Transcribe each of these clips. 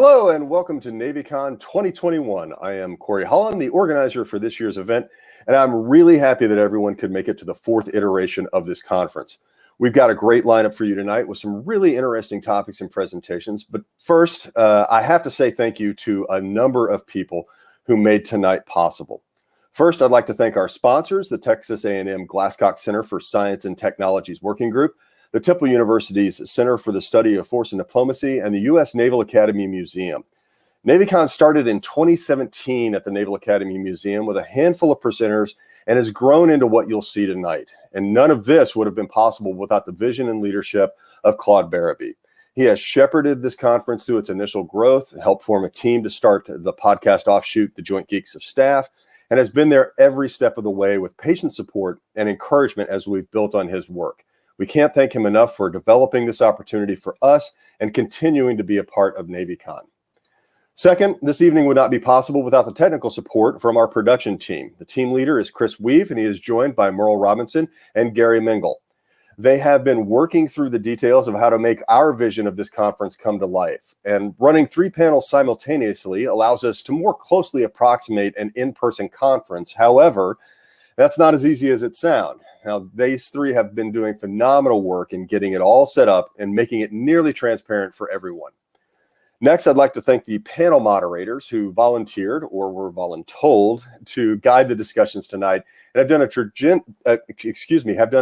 Hello and welcome to NavyCon 2021. I am Corey Holland, the organizer for this year's event, and I'm really happy that everyone could make it to the fourth iteration of this conference. We've got a great lineup for you tonight with some really interesting topics and presentations. But first, I have to say thank you to a number of people who made tonight possible. First, I'd like to thank our sponsors, the Texas A&M Glasscock Center for Science and Technologies Working Group, the Temple University's Center for the Study of Force and Diplomacy, and the U.S. Naval Academy Museum. NavyCon started in 2017 at the Naval Academy Museum with a handful of presenters and has grown into what you'll see tonight. And none of this would have been possible without the vision and leadership of Claude Barabee. He has shepherded this conference through its initial growth, helped form a team to start the podcast offshoot, the Joint Geeks of Staff, and has been there every step of the way with patient support and encouragement as we've built on his work. We can't thank him enough for developing this opportunity for us and continuing to be a part of NavyCon. Second, this evening would not be possible without the technical support from our production team. The team leader is Chris Weave, and he is joined by Merle Robinson and Gary Mingle. They have been working through the details of how to make our vision of this conference come to life. And running 3 panels simultaneously allows us to more closely approximate an in-person conference. However, that's not as easy as it sounds. Now, these 3 have been doing phenomenal work in getting it all set up and making it nearly transparent for everyone. Next, I'd like to thank the panel moderators who volunteered or were voluntold to guide the discussions tonight and have done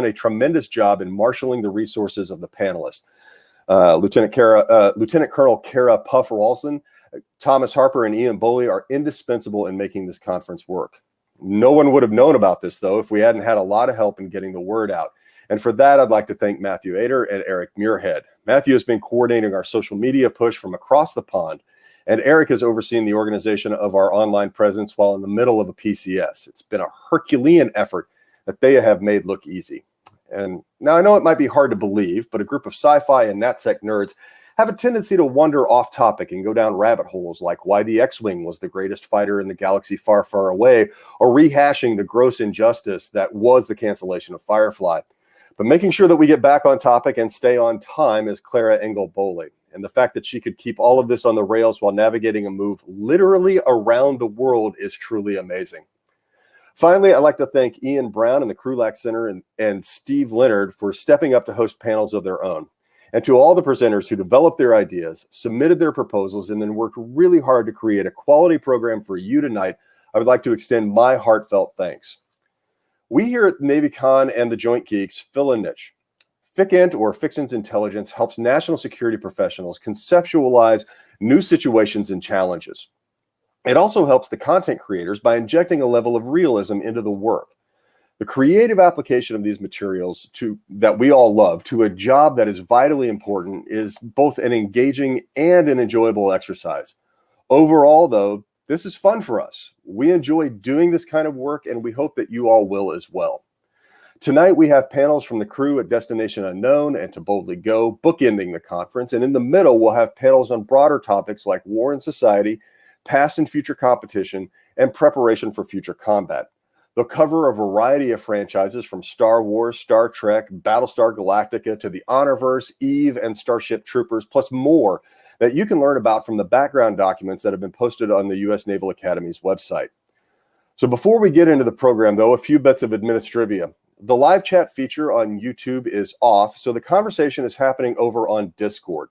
a tremendous job in marshaling the resources of the panelists. Lieutenant Colonel Kara Puffer-Walson, Thomas Harper, and Ian Boley are indispensable in making this conference work. No one would have known about this, though, if we hadn't had a lot of help in getting the word out. And for that, I'd like to thank Matthew Ader and Eric Muirhead. Matthew has been coordinating our social media push from across the pond, and Eric has overseen the organization of our online presence while in the middle of a PCS. It's been a Herculean effort that they have made look easy. And now I know it might be hard to believe, but a group of sci-fi and NatSec nerds have a tendency to wander off topic and go down rabbit holes like why the X-Wing was the greatest fighter in the galaxy far, far away, or rehashing the gross injustice that was the cancellation of Firefly. But making sure that we get back on topic and stay on time is Clara Engel-Boley. And the fact that she could keep all of this on the rails while navigating a move literally around the world is truly amazing. Finally, I'd like to thank Ian Brown and the Krulak Center and Steve Leonard for stepping up to host panels of their own. And to all the presenters who developed their ideas, submitted their proposals, and then worked really hard to create a quality program for you tonight, I would like to extend my heartfelt thanks. We here at NavyCon and the Joint Geeks fill a niche. FICINT, or Fictions Intelligence, helps national security professionals conceptualize new situations and challenges. It also helps the content creators by injecting a level of realism into the work. The creative application of these materials that we all love to a job that is vitally important is both an engaging and an enjoyable exercise. Overall, though, this is fun for us. We enjoy doing this kind of work, and we hope that you all will as well. Tonight, we have panels from the crew at Destination Unknown and To Boldly Go, bookending the conference. And in the middle, we'll have panels on broader topics like war and society, past and future competition, and preparation for future combat. They'll cover a variety of franchises from Star Wars, Star Trek, Battlestar Galactica to the Honorverse, EVE, and Starship Troopers, plus more that you can learn about from the background documents that have been posted on the U.S. Naval Academy's website. So before we get into the program, though, a few bits of administrivia. The live chat feature on YouTube is off, so the conversation is happening over on Discord.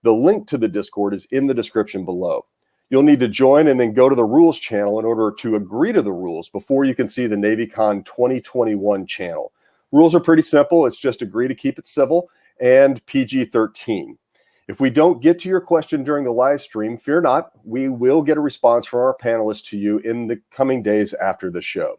The link to the Discord is in the description below. You'll need to join and then go to the rules channel in order to agree to the rules before you can see the NavyCon 2021 channel. Rules are pretty simple. It's just agree to keep it civil and PG-13. If we don't get to your question during the live stream, fear not. We will get a response from our panelists to you in the coming days after the show.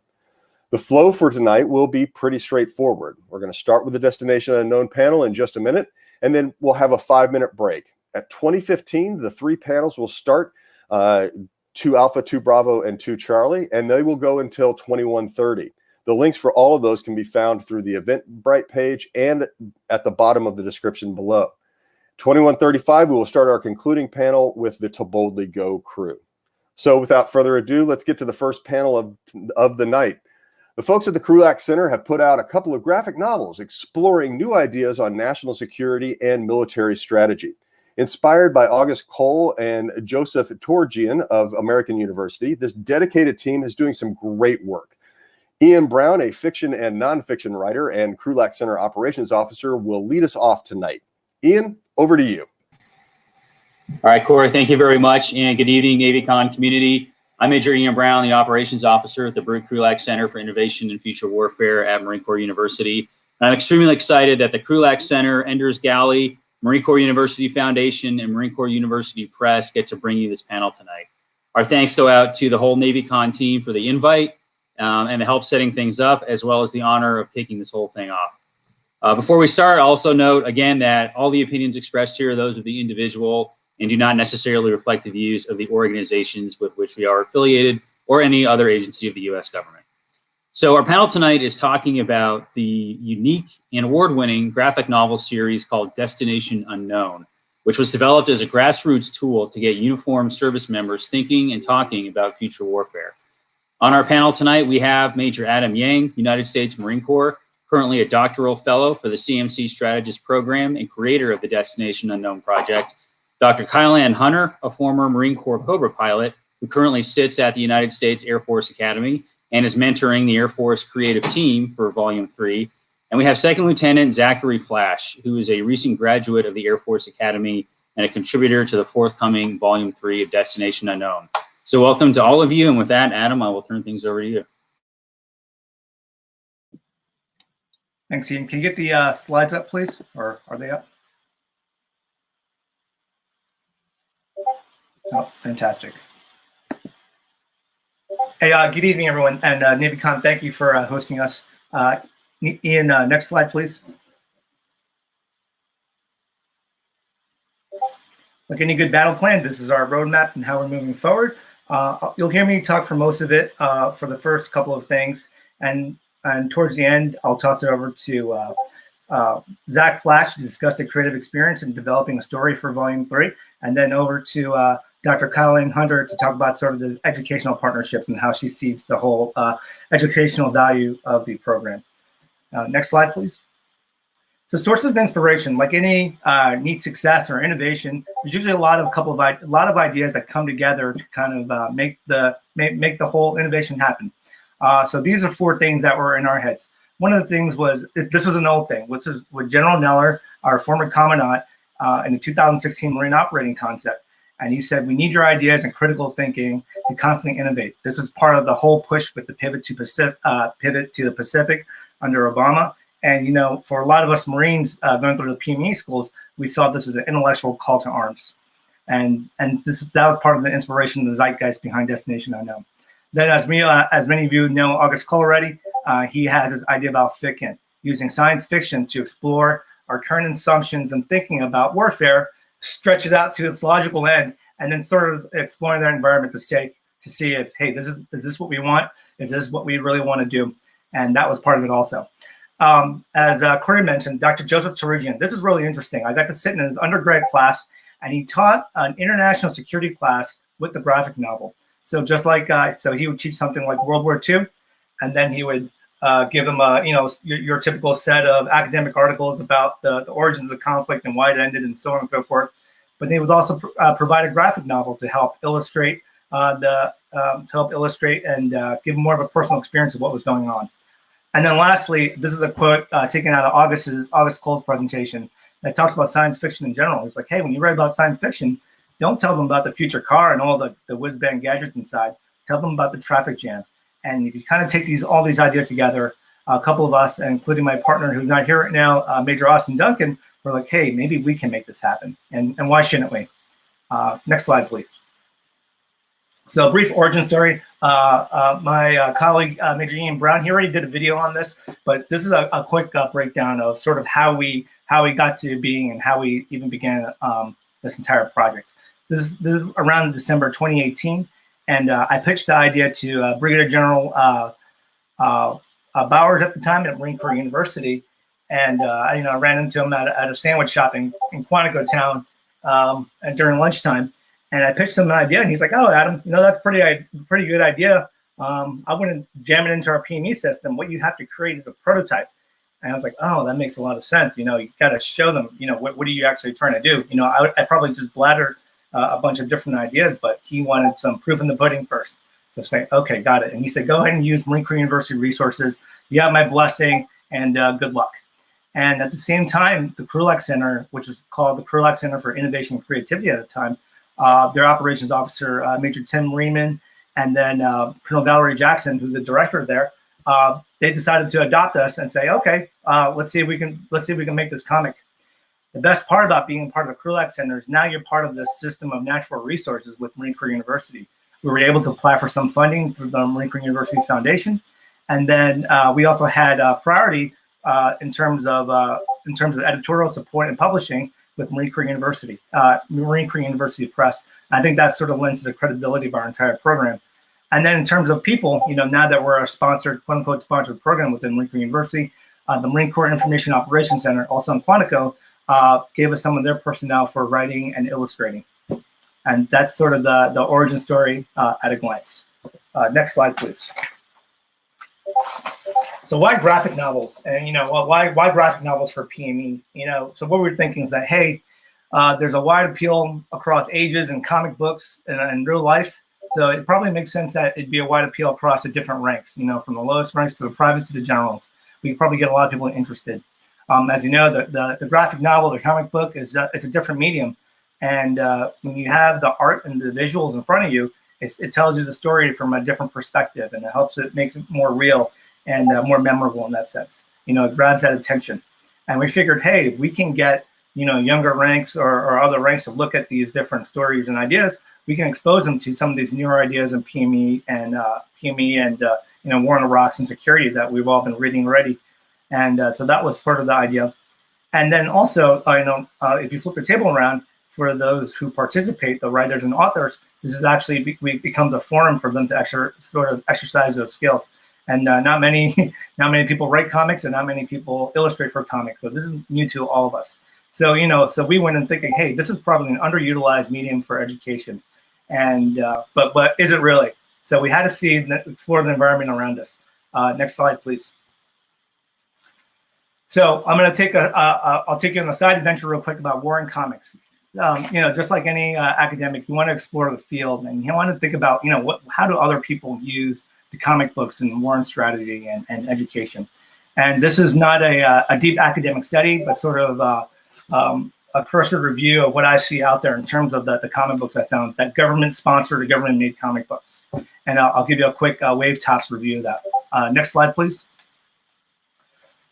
The flow for tonight will be pretty straightforward. We're going to start with the Destination Unknown panel in just a minute, and then we'll have a 5-minute break. At 20:15, the 3 panels will start 2 Alpha, 2 Bravo, and 2 Charlie, and they will go until 21:30. The links for all of those can be found through the Eventbrite page and at the bottom of the description below. 21:35, we will start our concluding panel with the To Boldly Go crew. So without further ado, let's get to the first panel of the night. The folks at the Krulak Center have put out a couple of graphic novels exploring new ideas on national security and military strategy. Inspired by August Cole and Joseph Torgian of American University, this dedicated team is doing some great work. Ian Brown, a fiction and nonfiction writer and Krulak Center Operations Officer, will lead us off tonight. Ian, over to you. All right, Corey, thank you very much, and good evening, NavyCon community. I'm Major Ian Brown, the Operations Officer at the Krulak Center for Innovation and Future Warfare at Marine Corps University. And I'm extremely excited that the Krulak Center, Ender's Galley, Marine Corps University Foundation, and Marine Corps University Press get to bring you this panel tonight. Our thanks go out to the whole NavyCon team for the invite and the help setting things up, as well as the honor of kicking this whole thing off. Before we start, I'll also note again that all the opinions expressed here are those of the individual and do not necessarily reflect the views of the organizations with which we are affiliated or any other agency of the U.S. government. So our panel tonight is talking about the unique and award-winning graphic novel series called Destination Unknown, which was developed as a grassroots tool to get uniformed service members thinking and talking about future warfare. On our panel tonight, we have Major Adam Yang, United States Marine Corps, currently a Doctoral Fellow for the CMC Strategist Program and creator of the Destination Unknown project, Dr. Kyle-Ann Hunter, a former Marine Corps Cobra pilot who currently sits at the United States Air Force Academy and is mentoring the Air Force creative team for Volume 3. And we have Second Lieutenant Zachary Flash, who is a recent graduate of the Air Force Academy and a contributor to the forthcoming Volume 3 of Destination Unknown. So welcome to all of you. And with that, Adam, I will turn things over to you. Thanks, Ian. Can you get the slides up, please? Or are they up? Oh, fantastic. Hey, good evening, everyone. And NavyCon, thank you for hosting us. Ian, next slide, please. Like any good battle plan, this is our roadmap and how we're moving forward. You'll hear me talk for most of it for the first couple of things. And towards the end, I'll toss it over to Zach Flash to discuss the creative experience in developing a story for Volume 3. And then over to Dr. Kyle-Ann Hunter to talk about sort of the educational partnerships and how she sees the whole educational value of the program. Next slide, please. So sources of inspiration, like any neat success or innovation, there's usually a lot of ideas that come together to kind of make the whole innovation happen. So these are 4 things that were in our heads. One of the things was, this was an old thing, this is with General Neller, our former Commandant, in the 2016 Marine Operating Concept. And he said, we need your ideas and critical thinking to constantly innovate. This is part of the whole push with the pivot to the Pacific under Obama. And, you know, for a lot of us Marines going through the PME schools, we saw this as an intellectual call to arms. And that was part of the inspiration, the zeitgeist behind Destination Unknown. Then as many of you know August Cole already, he has this idea about FICN, using science fiction to explore our current assumptions and thinking about warfare, stretch it out to its logical end, and then sort of exploring that environment to see if, hey, is this what we want? Is this what we really want to do? And that was part of it also. As Corey mentioned, Dr. Joseph Torgian, this is really interesting. I got to sit in his undergrad class, and he taught an international security class with the graphic novel. So just like, so he would teach something like World War II, and then he would give them your typical set of academic articles about the origins of the conflict and why it ended and so on and so forth. But they would also provide a graphic novel to help illustrate and give more of a personal experience of what was going on. And then lastly, this is a quote taken out of August Cole's presentation that talks about science fiction in general. It's like, hey, when you write about science fiction, don't tell them about the future car and all the whiz-bang gadgets inside. Tell them about the traffic jam. And if you kind of take all these ideas together, a couple of us, including my partner who's not here right now, Major Austin Duncan, we're like, hey, maybe we can make this happen. And why shouldn't we? Next slide, please. So a brief origin story. My colleague, Major Ian Brown, he already did a video on this, but this is a quick breakdown of sort of how we got to being and how we even began this entire project. This is around December 2018. And I pitched the idea to Brigadier General Bowers at the time at Marine Corps University. And I ran into him at a sandwich shop in Quantico town during lunchtime. And I pitched him an idea, and he's like, "Oh, Adam, that's pretty good idea. I want to jam it into our PME system. What you have to create is a prototype." And I was like, oh, that makes a lot of sense. You got to show them, what are you actually trying to do? I probably just blattered a bunch of different ideas, but he wanted some proof in the pudding first. So say, okay, got it. And he said, go ahead and use Marine Corps University resources. You have my blessing, and good luck. And at the same time, the Krulak Center, which was called the Krulak Center for Innovation and Creativity at the time, their operations officer, Major Tim Riemann, and then Colonel Valerie Jackson, who's the director there, they decided to adopt us and say, okay, let's see if we can make this comic. The best part about being part of the Krulak Center is now you're part of this system of natural resources with Marine Corps University. We were able to apply for some funding through the Marine Corps University's foundation, and then we also had priority in terms of editorial support and publishing with Marine Corps University, Marine Corps University Press. I think that sort of lends to the credibility of our entire program. And then in terms of people, now that we're a sponsored, quote unquote, sponsored program within Marine Corps University, the Marine Corps Information Operations Center, also in Quantico, gave us some of their personnel for writing and illustrating. And that's sort of the origin story at a glance. Next slide, please. So why graphic novels? And why graphic novels for PME? So what we're thinking is that, hey, there's a wide appeal across ages and comic books and real life. So it probably makes sense that it'd be a wide appeal across the different ranks, from the lowest ranks to the privates to the generals. We probably get a lot of people interested. As you know, the graphic novel, the comic book, it's a different medium. And when you have the art and the visuals in front of you, it tells you the story from a different perspective, and it helps it make it more real and more memorable in that sense. It grabs that attention. And we figured, hey, if we can get, younger ranks or other ranks to look at these different stories and ideas, we can expose them to some of these newer ideas in PME and War on the Rocks and security that we've all been reading already. And so that was sort of the idea. And then also, if you flip the table around, for those who participate, the writers and authors, this is actually becomes a forum for them to sort of exercise those skills. And not many people write comics, and not many people illustrate for comics. So this is new to all of us. So so we went in thinking, hey, this is probably an underutilized medium for education, and but is it really? So we had to explore the environment around us. Next slide, please. So I'm going to I'll take you on a side adventure real quick about war and comics. Just like any academic, you want to explore the field, and you want to think about, how do other people use the comic books in war and strategy and education. And this is not a deep academic study, but sort of a cursory review of what I see out there in terms of the comic books I found that government-sponsored or government-made comic books. And I'll give you a quick wave tops review of that. Next slide, please.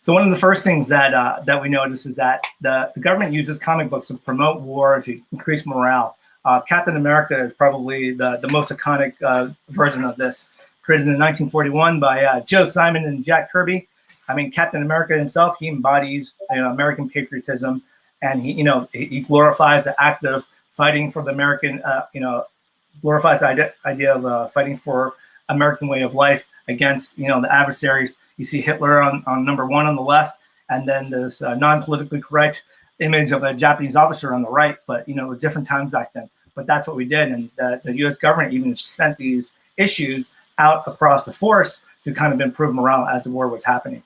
So one of the first things that we notice is that the government uses comic books to promote war, to increase morale. Captain America is probably the most iconic version of this, created in 1941 by Joe Simon and Jack Kirby. I mean, Captain America himself, he embodies American patriotism, and he glorifies the act of fighting for the American, glorifies the idea of fighting for American way of life against the adversaries. You see Hitler on number 1 on the left, and then this non-politically correct image of a Japanese officer on the right. But it was different times back then. But that's what we did, and the U.S. government even sent these issues out across the force to kind of improve morale as the war was happening.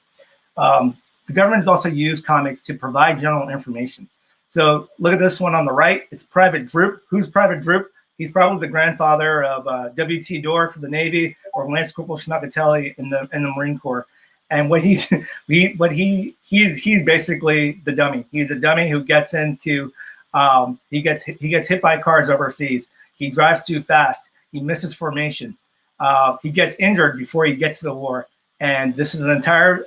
The government has also used comics to provide general information. So look at this one on the right. It's Private Droop. Who's Private Droop? He's probably the grandfather of W.T. Dorr for the Navy, or Lance Corporal Schnackatelli in the Marine Corps. And he's basically the dummy. He's a dummy who gets into he gets hit by cars overseas. He drives too fast. He misses formation. He gets injured before he gets to the war. And this is an entire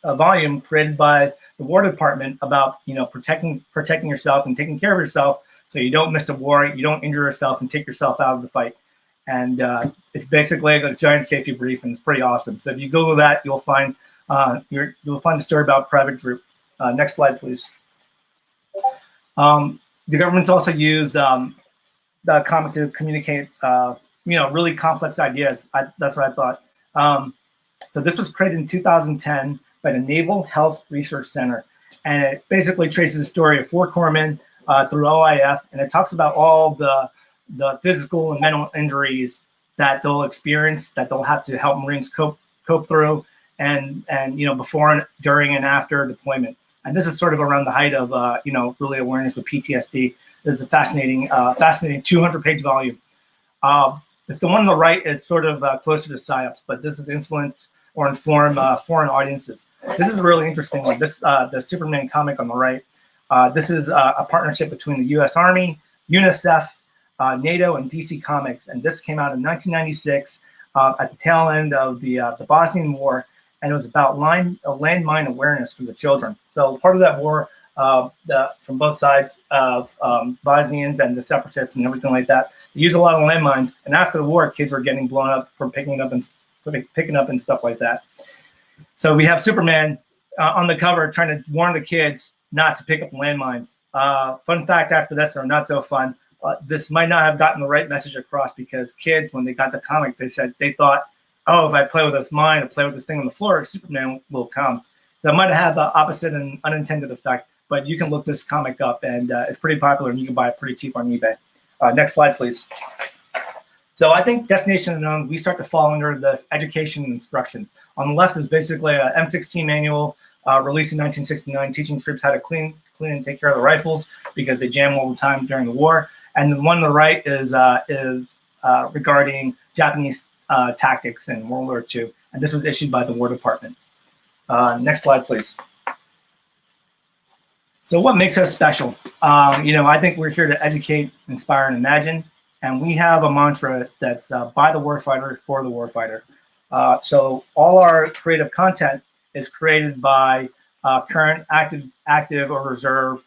volume created by the War Department about protecting yourself and taking care of yourself, so you don't miss the war, you don't injure yourself and take yourself out of the fight. And it's basically a giant safety brief, and it's pretty awesome. So if you Google that, you'll find the story about Private Droop. Next slide, please. The government's also used the comic to communicate, really complex ideas. That's what I thought. So this was created in 2010 by the Naval Health Research Center, and it basically traces the story of 4 corpsmen through OIF, and it talks about all the physical and mental injuries that they'll experience, that they'll have to help Marines cope through, and before and during and after deployment. And this is sort of around the height of really awareness with PTSD. This is a fascinating 200-page volume. It's the one on the right is sort of closer to psyops, but this is influence or inform foreign audiences. This is a really interesting one. This the Superman comic on the right. This is a partnership between the U.S. Army, UNICEF, NATO, and DC Comics, and this came out in 1996 at the tail end of the Bosnian War, and it was about landmine awareness for the children. So part of that war, from both sides of Bosnians and the separatists and everything like that, they used a lot of landmines, and after the war, kids were getting blown up from picking up and stuff like that. So we have Superman on the cover trying to warn the kids not to pick up landmines. Fun fact after this, or not so fun, this might not have gotten the right message across, because kids, when they got the comic, they thought, oh, if I play with this mine or play with this thing on the floor, Superman will come. So it might have had the opposite and unintended effect, but you can look this comic up, and it's pretty popular, and you can buy it pretty cheap on eBay. Next slide, please. So I think Destination Unknown, we start to fall under this education and instruction. On the left is basically a M16 manual released in 1969, teaching troops how to clean and take care of the rifles because they jam all the time during the war. And the one on the right is regarding Japanese tactics in World War II. And this was issued by the War Department. Next slide, please. So what makes us special? I think we're here to educate, inspire, and imagine. And we have a mantra that's by the warfighter, for the warfighter. So all our creative content is created by current active or reserve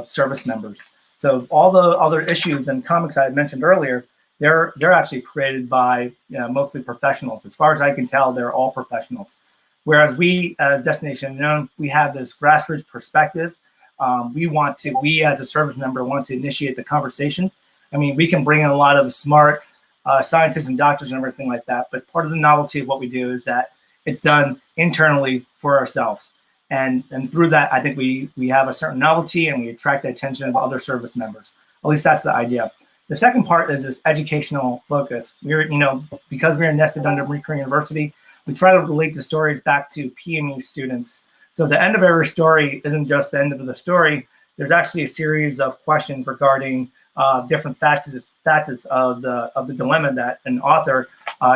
service members. So all the other issues and comics I had mentioned earlier, they're actually created by mostly professionals. As far as I can tell, they're all professionals. Whereas we, as Destination Unknown, we have this grassroots perspective. We as a service member want to initiate the conversation. I mean, we can bring in a lot of smart scientists and doctors and everything like that, but part of the novelty of what we do is that it's done internally for ourselves. And through that, I think we have a certain novelty, and we attract the attention of other service members. At least that's the idea. The second part is this educational focus. Because we're nested under Marine Corps University, we try to relate the stories back to PME students. So the end of every story isn't just the end of the story. There's actually a series of questions regarding different facets of the dilemma that an author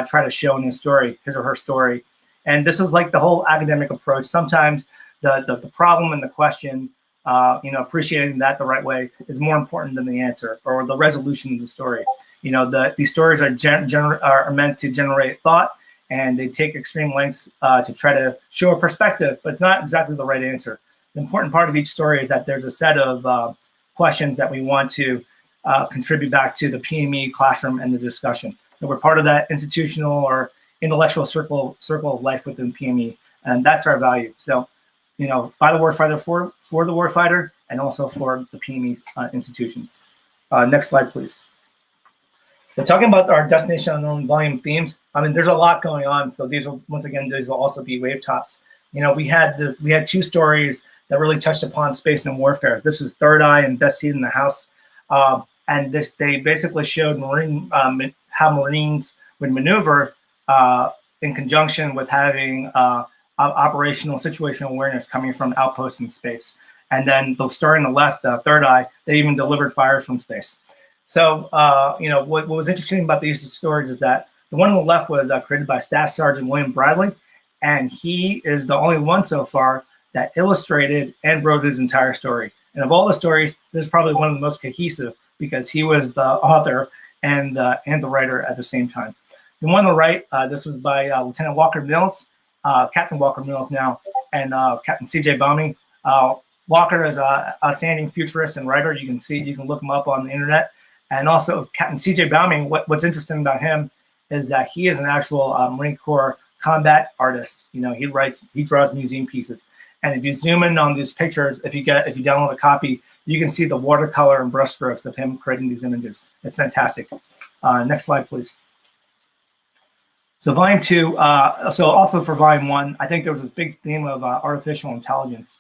try to show in his story, his or her story. And this is like the whole academic approach. Sometimes the problem and the question, appreciating that the right way is more important than the answer or the resolution of the story. These stories are meant to generate thought, and they take extreme lengths to try to show a perspective, but it's not exactly the right answer. The important part of each story is that there's a set of questions that we want to contribute back to the PME classroom and the discussion. So we're part of that institutional or intellectual circle of life within PME, and that's our value. So, by the warfighter, for the warfighter, and also for the PME institutions. Next slide, please. So talking about our Destination Unknown volume themes, I mean, there's a lot going on. So these will also be wave tops. We had two stories that really touched upon space and warfare. This is Third Eye and Best Seat in the House. And they basically showed how Marines would maneuver in conjunction with having operational situational awareness coming from outposts in space. And then the story on the left, Third Eye, they even delivered fires from space. So, what was interesting about these stories is that the one on the left was created by Staff Sergeant William Bradley, and he is the only one so far that illustrated and wrote his entire story. And of all the stories, this is probably one of the most cohesive because he was the author and the writer at the same time. The one on the right, this was by Lieutenant Walker Mills, Captain Walker Mills now, and Captain C.J. Bauming. Walker is an outstanding futurist and writer. You can look him up on the internet. And also Captain C.J. Bauming, what's interesting about him is that he is an actual Marine Corps combat artist. He draws museum pieces. And if you zoom in on these pictures, if you download a copy, you can see the watercolor and brushstrokes of him creating these images. It's fantastic. Next slide, please. So volume 2, so also for volume 1, I think there was this big theme of artificial intelligence.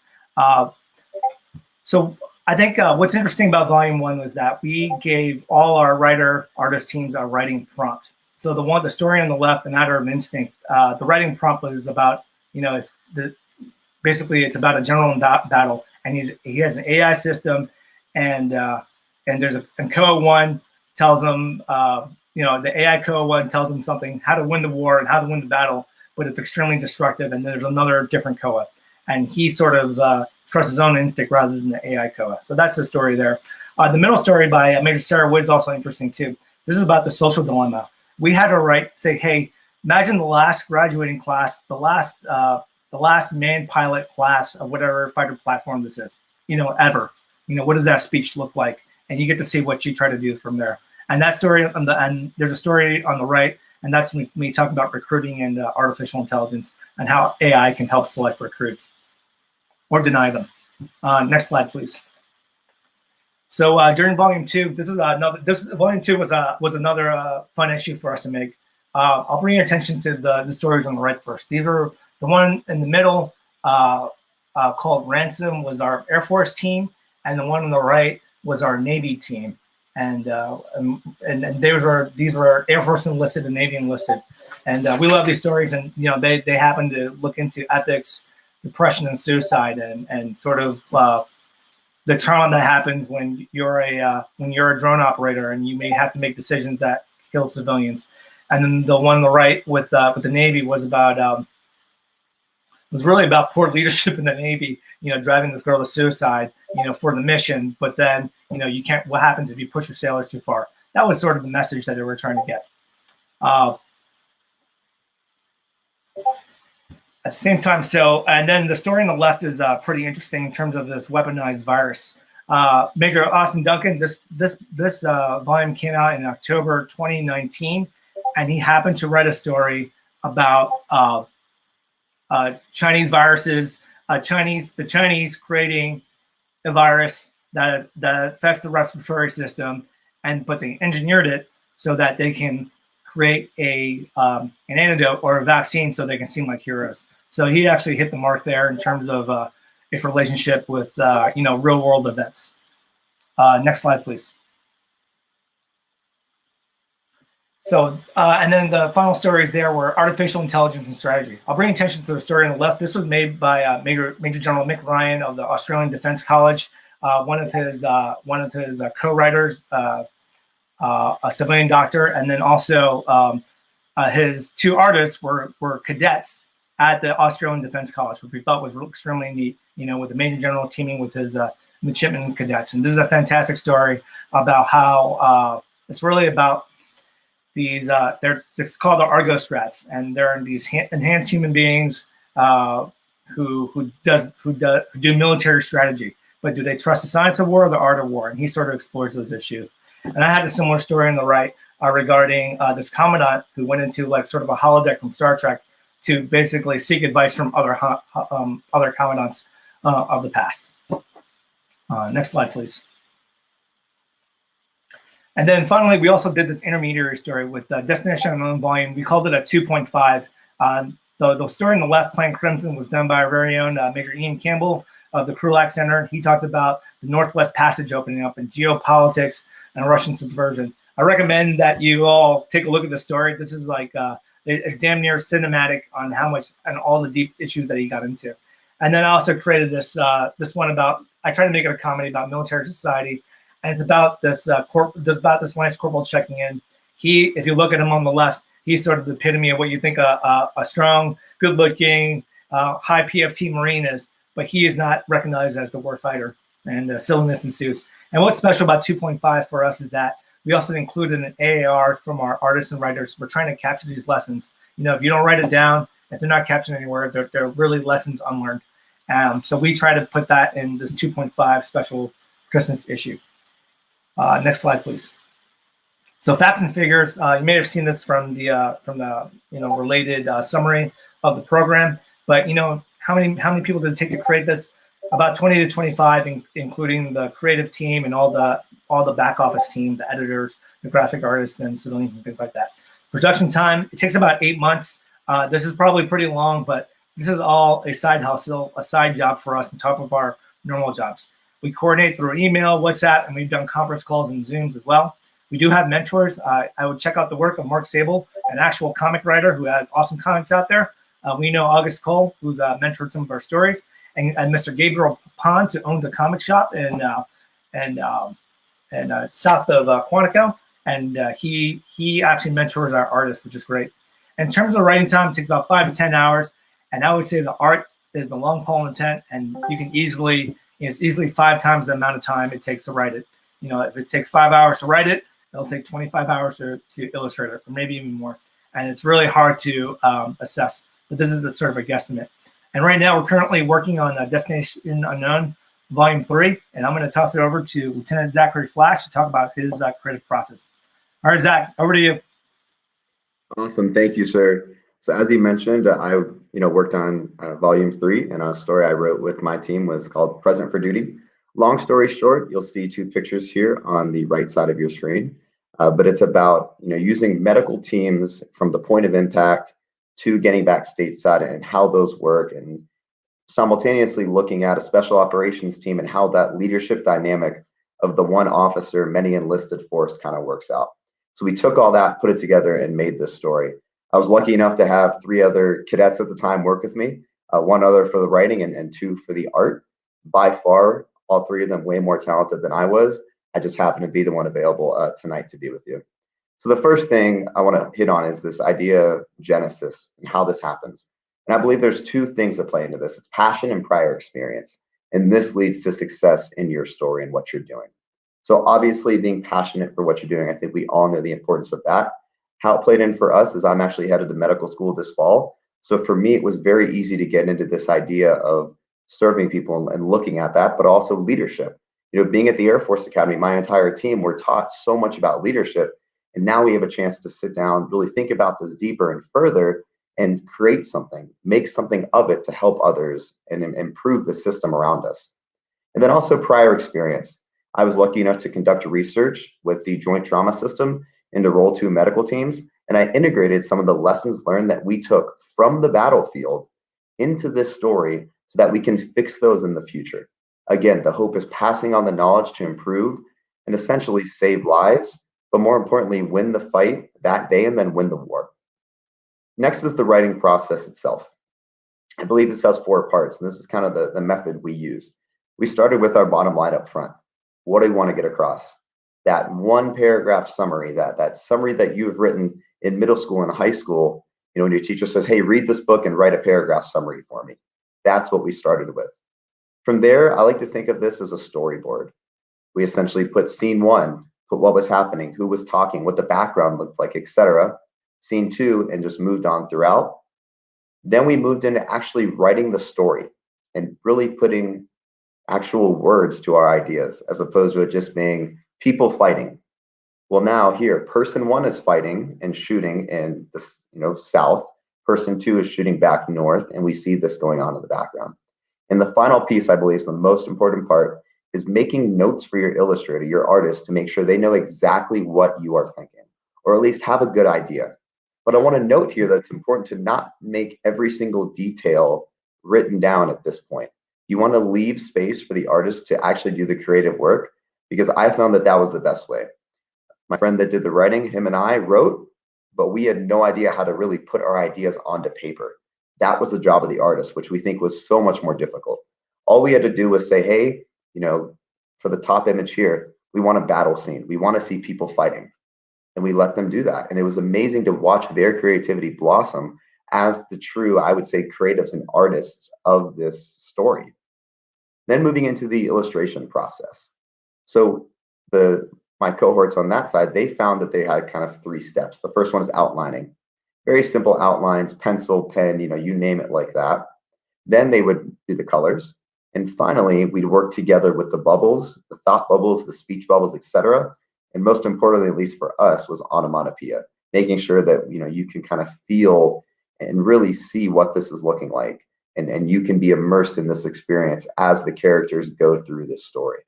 So I think what's interesting about volume 1 was that we gave all our artist teams a writing prompt. So the story on the left, The Matter of Instinct, the writing prompt was about if basically it's about a general in battle, and he has an AI system, and there's and COA 1 tells him, the AI COA 1 tells him something, how to win the war and how to win the battle, but it's extremely destructive. And there's another different COA, and he sort of trusts his own instinct rather than the AI COA. So that's the story there. The middle story by Major Sarah Wood's also interesting too. This is about the social dilemma. We had to say, hey, imagine the last graduating class, the last man pilot class of whatever fighter platform this is, ever. What does that speech look like? And you get to see what you try to do from there. And that story and there's a story on the right, and that's when we talk about recruiting and artificial intelligence and how AI can help select recruits or deny them. Next slide, please. So during volume 2, volume 2 was another fun issue for us to make. I'll bring your attention to the stories on the right first. These are the one in the middle called Ransom was our Air Force team, and the one on the right was our Navy team. And these were Air Force enlisted and Navy enlisted. And we love these stories, and they happen to look into ethics, depression, and suicide, and sort of the trauma that happens when you're a drone operator and you may have to make decisions that kill civilians. And then the one on the right with the Navy was really about poor leadership in the Navy, driving this girl to suicide, for the mission. But then, you can't, what happens if you push your sailors too far? That was sort of the message that they were trying to get. At the same time, and then the story on the left is pretty interesting in terms of this weaponized virus. Major Austin Duncan, this volume came out in October 2019, and he happened to write a story about Chinese viruses, the Chinese creating a virus that affects the respiratory system, but they engineered it so that they can create an antidote or a vaccine so they can seem like heroes. So he actually hit the mark there in terms of its relationship with real world events. Next slide, please. So, and then the final stories there were artificial intelligence and strategy. I'll bring attention to the story on the left. This was made by Major General Mick Ryan of the Australian Defence College. One of his co-writers, a civilian doctor, and then also his 2 artists were cadets at the Australian Defence College, which we thought was extremely neat. With the Major General teaming with his midshipmen cadets. And this is a fantastic story about how it's really about these. It's called the Argo Strats, and they're these enhanced human beings who do military strategy. But do they trust the science of war or the art of war? And he sort of explores those issues. And I had a similar story on the right regarding this commandant who went into sort of a holodeck from Star Trek to basically seek advice from other commandants of the past. Next slide, please. And then finally, we also did this intermediary story with Destination Unknown volume. We called it a 2.5. The story on the left, Plan Crimson, was done by our very own Major Ian Campbell of the Krulak Center. He talked about the Northwest Passage opening up and geopolitics and Russian subversion. I recommend that you all take a look at the story. This is it's damn near cinematic on how much and all the deep issues that he got into. And then I also created this one about, I tried to make it a comedy about military society, and it's about this Lance Corporal checking in. If you look at him on the left, he's sort of the epitome of what you think a strong, good-looking, high PFT Marine is, but he is not recognized as the warfighter, and silliness ensues. And what's special about 2.5 for us is that we also included an AAR from our artists and writers. We're trying to capture these lessons. If you don't write it down, if they're not captured anywhere, they're really lessons unlearned. So we try to put that in this 2.5 special Christmas issue. Next slide, please. So facts and figures. You may have seen this from the related summary of the program. But how many people does it take to create this? About 20 to 25, including the creative team and all the back office team, the editors, the graphic artists, and civilians and things like that. Production time, it takes about 8 months. This is probably pretty long, but this is all a side hustle, a side job for us on top of our normal jobs. We coordinate through email, WhatsApp, and we've done conference calls and Zooms as well. We do have mentors. I would check out the work of Mark Sable, an actual comic writer who has awesome comics out there. We know August Cole, who's mentored some of our stories, and Mr. Gabriel Pons, who owns a comic shop in south of Quantico, and he actually mentors our artists, which is great. In terms of writing time, it takes about 5 to 10 hours, and I would say the art is a long haul intent, and you can easily, it's easily 5 times the amount of time it takes to write it. If it takes 5 hours to write it, it'll take 25 hours to illustrate it, or maybe even more. And it's really hard to assess, but this is the sort of a guesstimate. And right now we're currently working on Destination Unknown Volume 3, and I'm going to toss it over to Lieutenant Zachary Flash to talk about his creative process. All right, Zach, over to you. Awesome, thank you, sir. So as he mentioned, I worked on Volume 3, and a story I wrote with my team was called Present for Duty. Long story short, you'll see 2 pictures here on the right side of your screen, but it's about using medical teams from the point of impact to getting back stateside and how those work, and simultaneously looking at a special operations team and how that leadership dynamic of the one officer, many enlisted force kind of works out. So we took all that, put it together, and made this story. I was lucky enough to have 3 other cadets at the time work with me, 1 other for the writing and 2 for the art. By far, all 3 of them way more talented than I was. I just happened to be the one available tonight to be with you. So the first thing I want to hit on is this idea of genesis and how this happens. And I believe there's 2 things that play into this. It's passion and prior experience. And this leads to success in your story and what you're doing. So obviously being passionate for what you're doing, I think we all know the importance of that. How it played in for us is I'm actually headed to medical school this fall. So for me, it was very easy to get into this idea of serving people and looking at that, but also leadership. Being at the Air Force Academy, my entire team, we're taught so much about leadership. And now we have a chance to sit down, really think about this deeper and further, and create something, make something of it to help others and improve the system around us. And then also prior experience. I was lucky enough to conduct research with the Joint Trauma System into Role 2 medical teams, and I integrated some of the lessons learned that we took from the battlefield into this story so that we can fix those in the future. Again, the hope is passing on the knowledge to improve and essentially save lives, but more importantly, win the fight that day and then win the war. Next is the writing process itself. I believe this has 4 parts, and this is kind of the method we use. We started with our bottom line up front. What do we want to get across? That 1 paragraph summary, that summary that you have written in middle school and high school, when your teacher says, hey, read this book and write a paragraph summary for me. That's what we started with. From there, I like to think of this as a storyboard. We essentially put scene 1, put what was happening, who was talking, what the background looked like, etc. Scene 2, and just moved on throughout. Then we moved into actually writing the story and really putting actual words to our ideas, as opposed to it just being people fighting. Well, now here, person 1 is fighting and shooting in the south. Person 2 is shooting back north, and we see this going on in the background. And the final piece, I believe, is the most important part, is making notes for your illustrator, your artist, to make sure they know exactly what you are thinking, or at least have a good idea. But I want to note here that it's important to not make every single detail written down at this point. You want to leave space for the artist to actually do the creative work, because I found that was the best way. My friend that did the writing, him and I wrote, but we had no idea how to really put our ideas onto paper. That was the job of the artist, which we think was so much more difficult. All we had to do was say, hey, for the top image here, we want a battle scene. We want to see people fighting. And we let them do that. And it was amazing to watch their creativity blossom as the true, I would say, creatives and artists of this story. Then moving into the illustration process. So my cohorts on that side, they found that they had kind of 3 steps. The first one is outlining. Very simple outlines, pencil, pen, you name it like that. Then they would do the colors. And finally, we'd work together with the bubbles, the thought bubbles, the speech bubbles, etc. And most importantly, at least for us, was onomatopoeia, making sure that you can kind of feel and really see what this is looking like. And you can be immersed in this experience as the characters go through this story.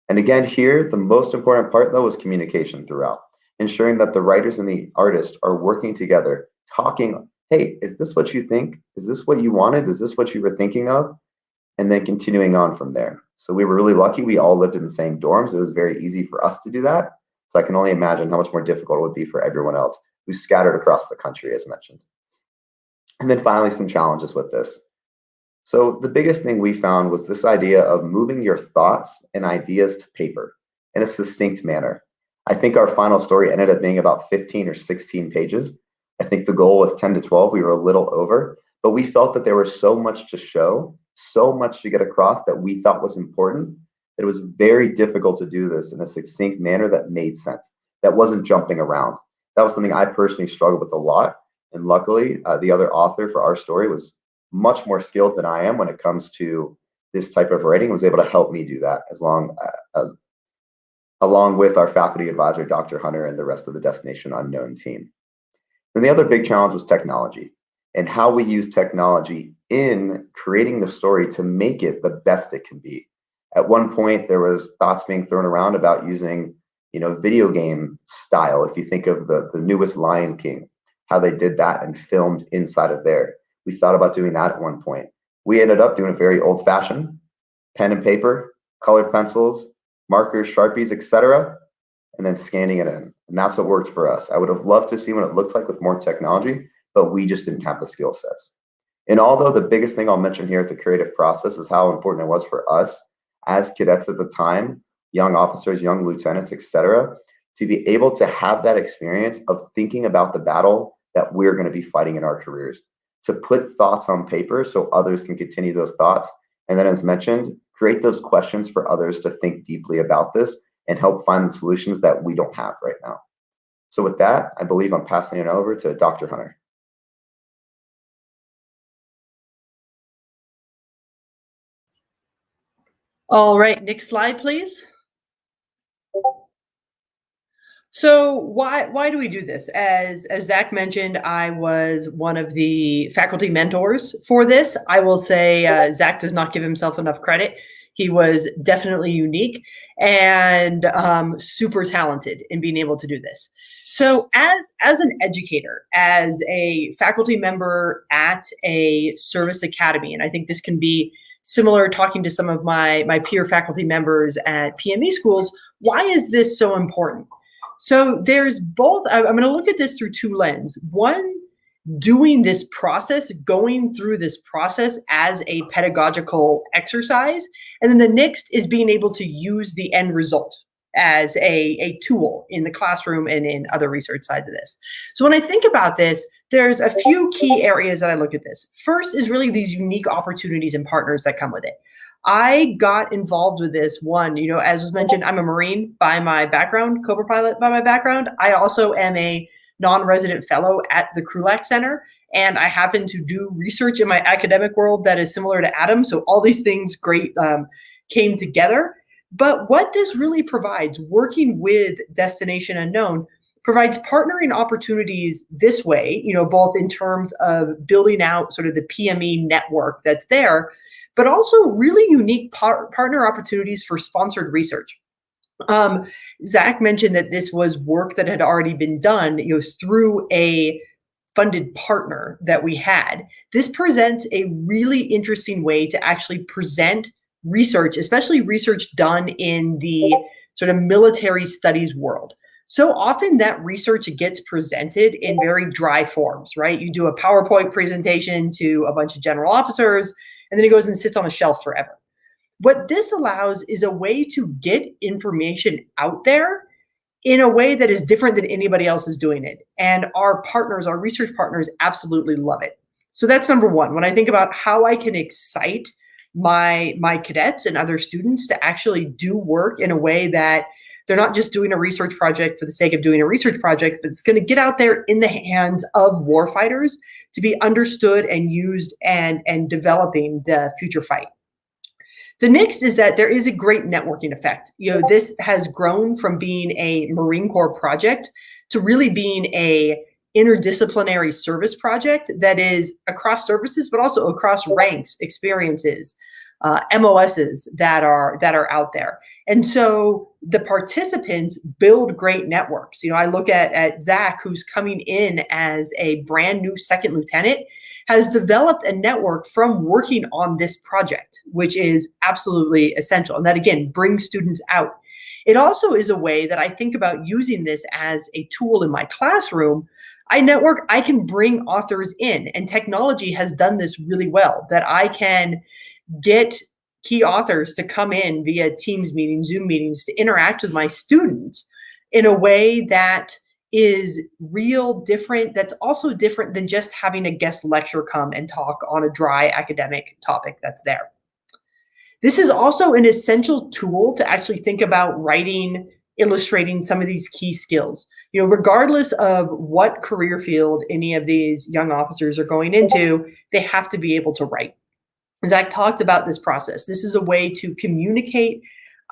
And again, here, the most important part, though, is communication throughout, ensuring that the writers and the artist are working together, talking, hey, is this what you think? Is this what you wanted? Is this what you were thinking of? And then continuing on from there. So we were really lucky. We all lived in the same dorms. It was very easy for us to do that. So I can only imagine how much more difficult it would be for everyone else who's scattered across the country, as mentioned. And then finally, some challenges with this. So the biggest thing we found was this idea of moving your thoughts and ideas to paper in a succinct manner. I think our final story ended up being about 15 or 16 pages. I think the goal was 10 to 12. We were a little over, but we felt that there was so much to show, so much to get across that we thought was important, that it was very difficult to do this in a succinct manner that made sense, that wasn't jumping around. That was something I personally struggled with a lot. And luckily, the other author for our story was much more skilled than I am when it comes to this type of writing, was able to help me do that along with our faculty advisor, Dr. Hunter, and the rest of the Destination Unknown team. And the other big challenge was technology and how we use technology in creating the story to make it the best it can be. At one point, there was thoughts being thrown around about using, video game style. If you think of the newest Lion King, how they did that and filmed inside of there. We thought about doing that at one point. We ended up doing it very old-fashioned, pen and paper, colored pencils, markers, Sharpies, etc., and then scanning it in. And that's what worked for us. I would have loved to see what it looks like with more technology, but we just didn't have the skill sets. And although the biggest thing I'll mention here at the creative process is how important it was for us as cadets at the time, young officers, young lieutenants, etc., to be able to have that experience of thinking about the battle that we're going to be fighting in our careers, to put thoughts on paper so others can continue those thoughts. And then, as mentioned, create those questions for others to think deeply about this and help find the solutions that we don't have right now. So with that, I believe I'm passing it over to Dr. Hunter. All right, next slide, please. So why do we do this? As Zach mentioned, I was one of the faculty mentors for this. I will say Zach does not give himself enough credit. He was definitely unique and super talented in being able to do this. So as an educator, as a faculty member at a service academy, and I think this can be similar talking to some of my peer faculty members at PME schools, why is this so important? So there's both, I'm going to look at this through two lenses. One, doing this process, going through this process as a pedagogical exercise. And then the next is being able to use the end result as a tool in the classroom and in other research sides of this. So when I think about this, there's a few key areas that I look at this. First is really these unique opportunities and partners that come with it. I got involved with this one, as was mentioned, I'm a Marine by my background, Cobra pilot by my background. I also am a non-resident fellow at the Krulak Center, and I happen to do research in my academic world that is similar to Adam. So all these things great came together. But what this really provides, working with Destination Unknown, provides partnering opportunities this way, both in terms of building out sort of the PME network that's there, but also really unique partner opportunities for sponsored research. Zach mentioned that this was work that had already been done, through a funded partner that we had. This presents a really interesting way to actually present research, especially research done in the sort of military studies world. So often that research gets presented in very dry forms, right? You do a PowerPoint presentation to a bunch of general officers, and then it goes and sits on a shelf forever. What this allows is a way to get information out there in a way that is different than anybody else is doing it. And our partners, our research partners, absolutely love it. So that's number one. When I think about how I can excite my cadets and other students to actually do work in a way that they're not just doing a research project for the sake of doing a research project, but it's going to get out there in the hands of warfighters to be understood and used and developing the future fight. The next is that there is a great networking effect. This has grown from being a Marine Corps project to really being a interdisciplinary service project that is across services, but also across ranks, experiences, MOSs that are out there. And so the participants build great networks. I look at Zach, who's coming in as a brand new second lieutenant, has developed a network from working on this project, which is absolutely essential. And that, again, brings students out. It also is a way that I think about using this as a tool in my classroom I network, I can bring authors in, and technology has done this really well, that I can get key authors to come in via Teams meetings, Zoom meetings, to interact with my students in a way that is real, different, that's also different than just having a guest lecturer come and talk on a dry academic topic that's there. This is also an essential tool to actually think about writing, illustrating some of these key skills. You know, regardless of what career field any of these young officers are going into, they have to be able to write. Zach talked about this process. This is a way to communicate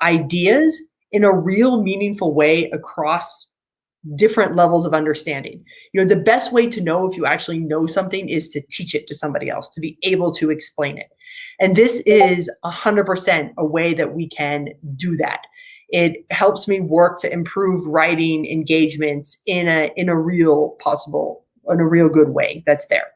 ideas in a real meaningful way across different levels of understanding. You know, the best way to know if you actually know something is to teach it to somebody else, to be able to explain it. And this is 100% a way that we can do that. It helps me work to improve writing engagements in a real good way that's there.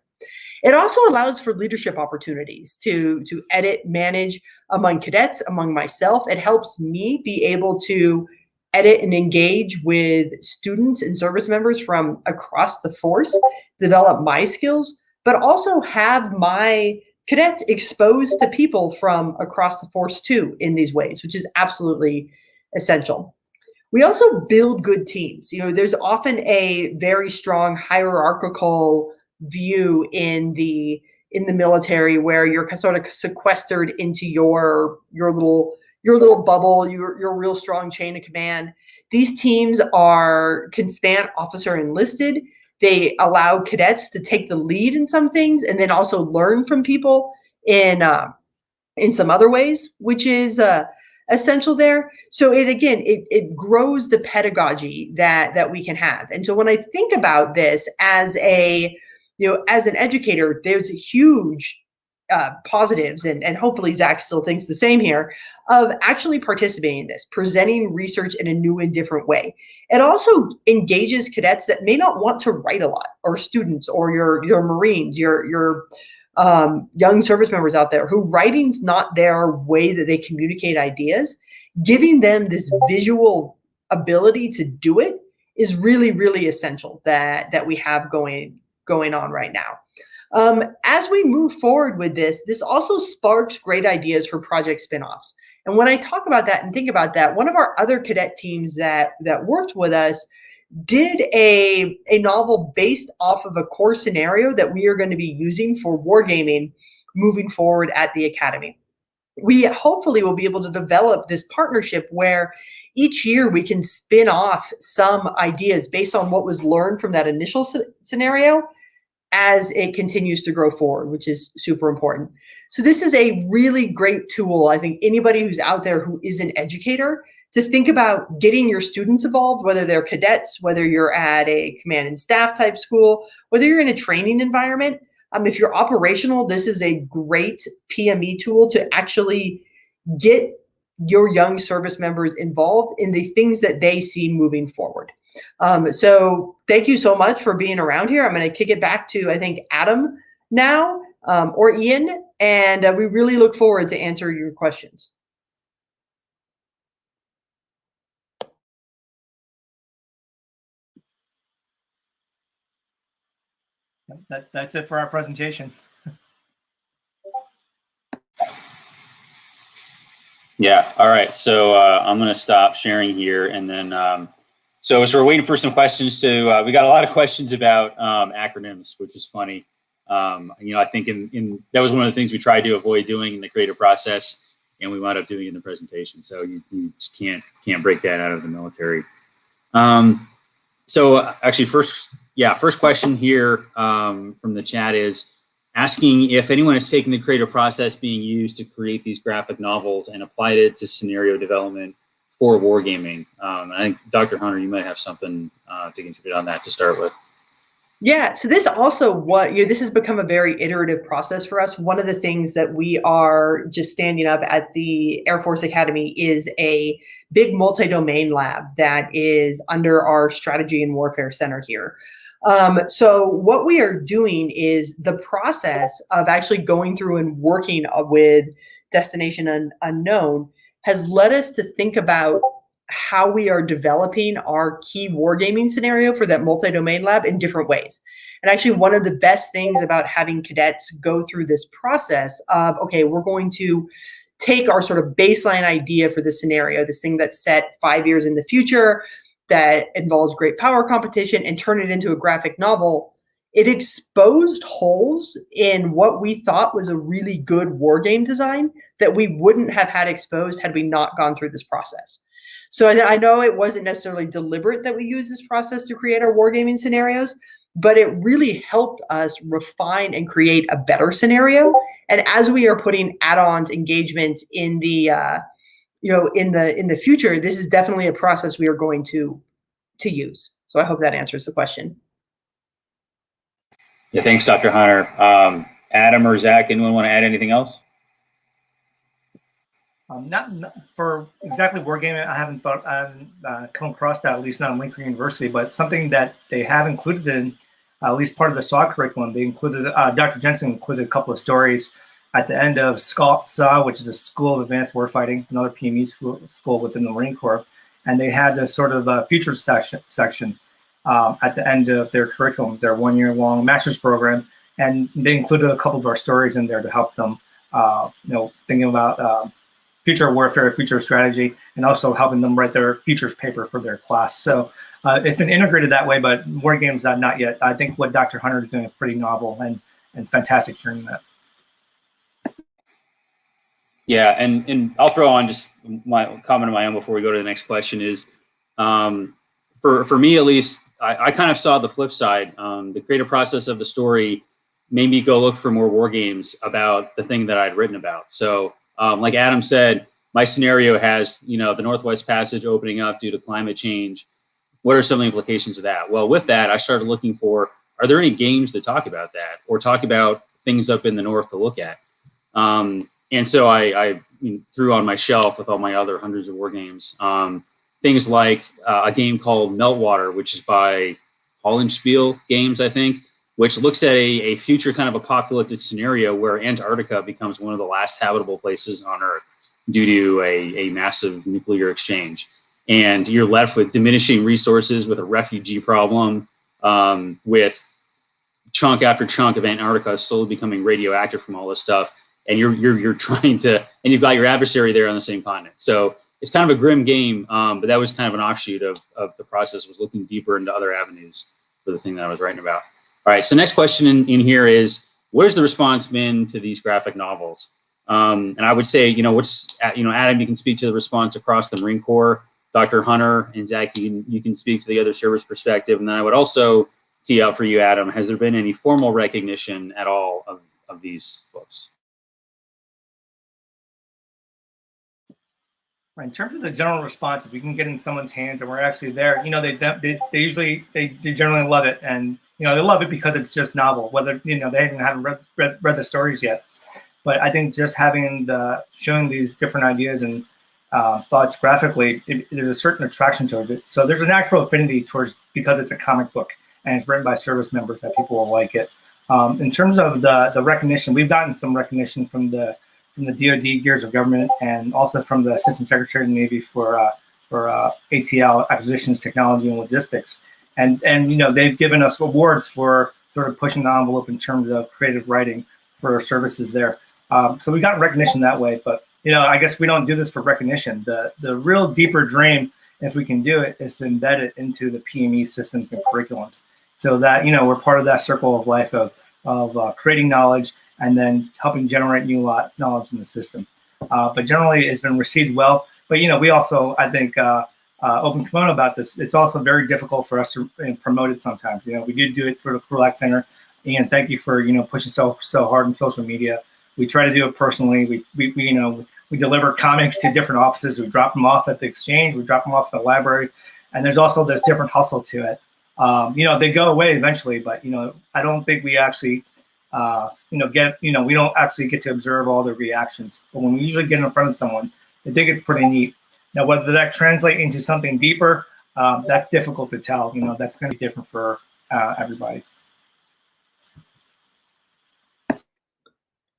It also allows for leadership opportunities to edit, manage among cadets, among myself. It helps me be able to edit and engage with students and service members from across the force, develop my skills, but also have my cadets exposed to people from across the force too in these ways, which is absolutely essential. We also build good teams. You know, there's often a very strong hierarchical view in the military where you're sort of sequestered into your little bubble, your real strong chain of command. These teams can span officer enlisted. They allow cadets to take the lead in some things and then also learn from people in some other ways, which is essential there. So it grows the pedagogy that we can have. And so when I think about this as an educator, there's a huge positives, and hopefully Zach still thinks the same here, of actually participating in this, presenting research in a new and different way. It also engages cadets that may not want to write a lot, or students, or your Marines, your young service members out there who writing's not their way that they communicate ideas. Giving them this visual ability to do it is really, really essential that we have going on right now. As we move forward with this also sparks great ideas for project spinoffs. And when I talk about that and think about that, one of our other cadet teams that worked with us did a novel based off of a core scenario that we are going to be using for wargaming moving forward at the Academy. We hopefully will be able to develop this partnership where each year we can spin off some ideas based on what was learned from that initial scenario as it continues to grow forward, which is super important. So this is a really great tool. I think anybody who's out there who is an educator, to think about getting your students involved, whether they're cadets, whether you're at a command and staff type school, whether you're in a training environment. If you're operational, this is a great PME tool to actually get your young service members involved in the things that they see moving forward. So thank you so much for being around here. I'm going to kick it back to, I think, Adam now, or Ian, and we really look forward to answering your questions. That's it for our presentation. Yeah. All right. So I'm going to stop sharing here, and then so as we're waiting for some questions, we got a lot of questions about acronyms, which is funny. I think that was one of the things we tried to avoid doing in the creative process, and we wound up doing it in the presentation. So you just can't break that out of the military. So actually, first question here from the chat is asking if anyone has taken the creative process being used to create these graphic novels and applied it to scenario development for wargaming. I think Dr. Hunter, you might have something to contribute on that to start with. Yeah, so this also this has become a very iterative process for us. One of the things that we are just standing up at the Air Force Academy is a big multi-domain lab that is under our Strategy and Warfare Center here. So what we are doing is the process of actually going through and working with Destination Unknown has led us to think about how we are developing our key wargaming scenario for that multi-domain lab in different ways. And actually, one of the best things about having cadets go through this process of, okay, we're going to take our sort of baseline idea for the scenario, this thing that's set 5 years in the future, that involves great power competition, and turn it into a graphic novel. It exposed holes in what we thought was a really good war game design that we wouldn't have had exposed had we not gone through this process. So I know it wasn't necessarily deliberate that we use this process to create our wargaming scenarios, but it really helped us refine and create a better scenario. And as we are putting add-ons, engagements in the in the future, this is definitely a process we are going to use. So I hope that answers the question. Yeah, thanks, Dr. Hunter. Adam or Zach, anyone want to add anything else? Not for exactly wargaming. I haven't come across that, at least not in Lincoln University, but something that they have included in at least part of the SAW curriculum. They included, Dr. Jensen included a couple of stories at the end of SAW, which is a School of Advanced Warfighting, another PME school within the Marine Corps. And they had this sort of futures section at the end of their curriculum, their 1 year long master's program. And they included a couple of our stories in there to help them, thinking about future warfare, future strategy, and also helping them write their futures paper for their class. So it's been integrated that way, but war games not yet. I think what Dr. Hunter is doing is pretty novel, and it's fantastic hearing that. Yeah, and I'll throw on just my comment of my own before we go to the next question is, for me at least, I kind of saw the flip side. The creative process of the story made me go look for more war games about the thing that I'd written about. So like Adam said, my scenario has, the Northwest Passage opening up due to climate change. What are some of the implications of that? Well, with that, I started looking for, are there any games that talk about that or talk about things up in the North to look at? And so I threw on my shelf with all my other hundreds of war games, things like a game called Meltwater, which is by Hollenspiel Games, I think, which looks at a future kind of apocalyptic scenario where Antarctica becomes one of the last habitable places on Earth due to a massive nuclear exchange. And you're left with diminishing resources, with a refugee problem, with chunk after chunk of Antarctica slowly becoming radioactive from all this stuff. And you're trying to, and you've got your adversary there on the same continent. So it's kind of a grim game, but that was kind of an offshoot of the process, was looking deeper into other avenues for the thing that I was writing about. All right, so next question in here is, what has the response been to these graphic novels? And I would say, Adam, you can speak to the response across the Marine Corps. Dr. Hunter and Zach, you can speak to the other service perspective. And then I would also tee out for you, Adam, has there been any formal recognition at all of these books? In terms of the general response, if we can get in someone's hands and we're actually there, they generally love it, and they love it because it's just novel. Whether they haven't read the stories yet, but I think just showing these different ideas and thoughts graphically, there's a certain attraction towards it. So there's a natural affinity towards, because it's a comic book and it's written by service members, that people will like it. In terms of the recognition, we've gotten some recognition from the DoD, Gears of Government, and also from the Assistant Secretary of the Navy for ATL, Acquisitions, Technology, and Logistics. And they've given us awards for sort of pushing the envelope in terms of creative writing for our services there. So we got recognition that way, but I guess we don't do this for recognition. The real deeper dream, if we can do it, is to embed it into the PME systems and curriculums, so that we're part of that circle of life of creating knowledge and then helping generate new knowledge in the system. But generally, it's been received well. But we also, I think, open kimono about this. It's also very difficult for us to promote it sometimes. We do it for the Krulak Center. Ian, thank you for pushing so hard on social media. We try to do it personally. We deliver comics to different offices. We drop them off at the exchange. We drop them off at the library, and there's also this different hustle to it. They go away eventually, but I don't think we actually we don't actually get to observe all the reactions. But when we usually get in front of someone, I think it's pretty neat. Now, whether that translates into something deeper, that's difficult to tell. That's going to be different for everybody.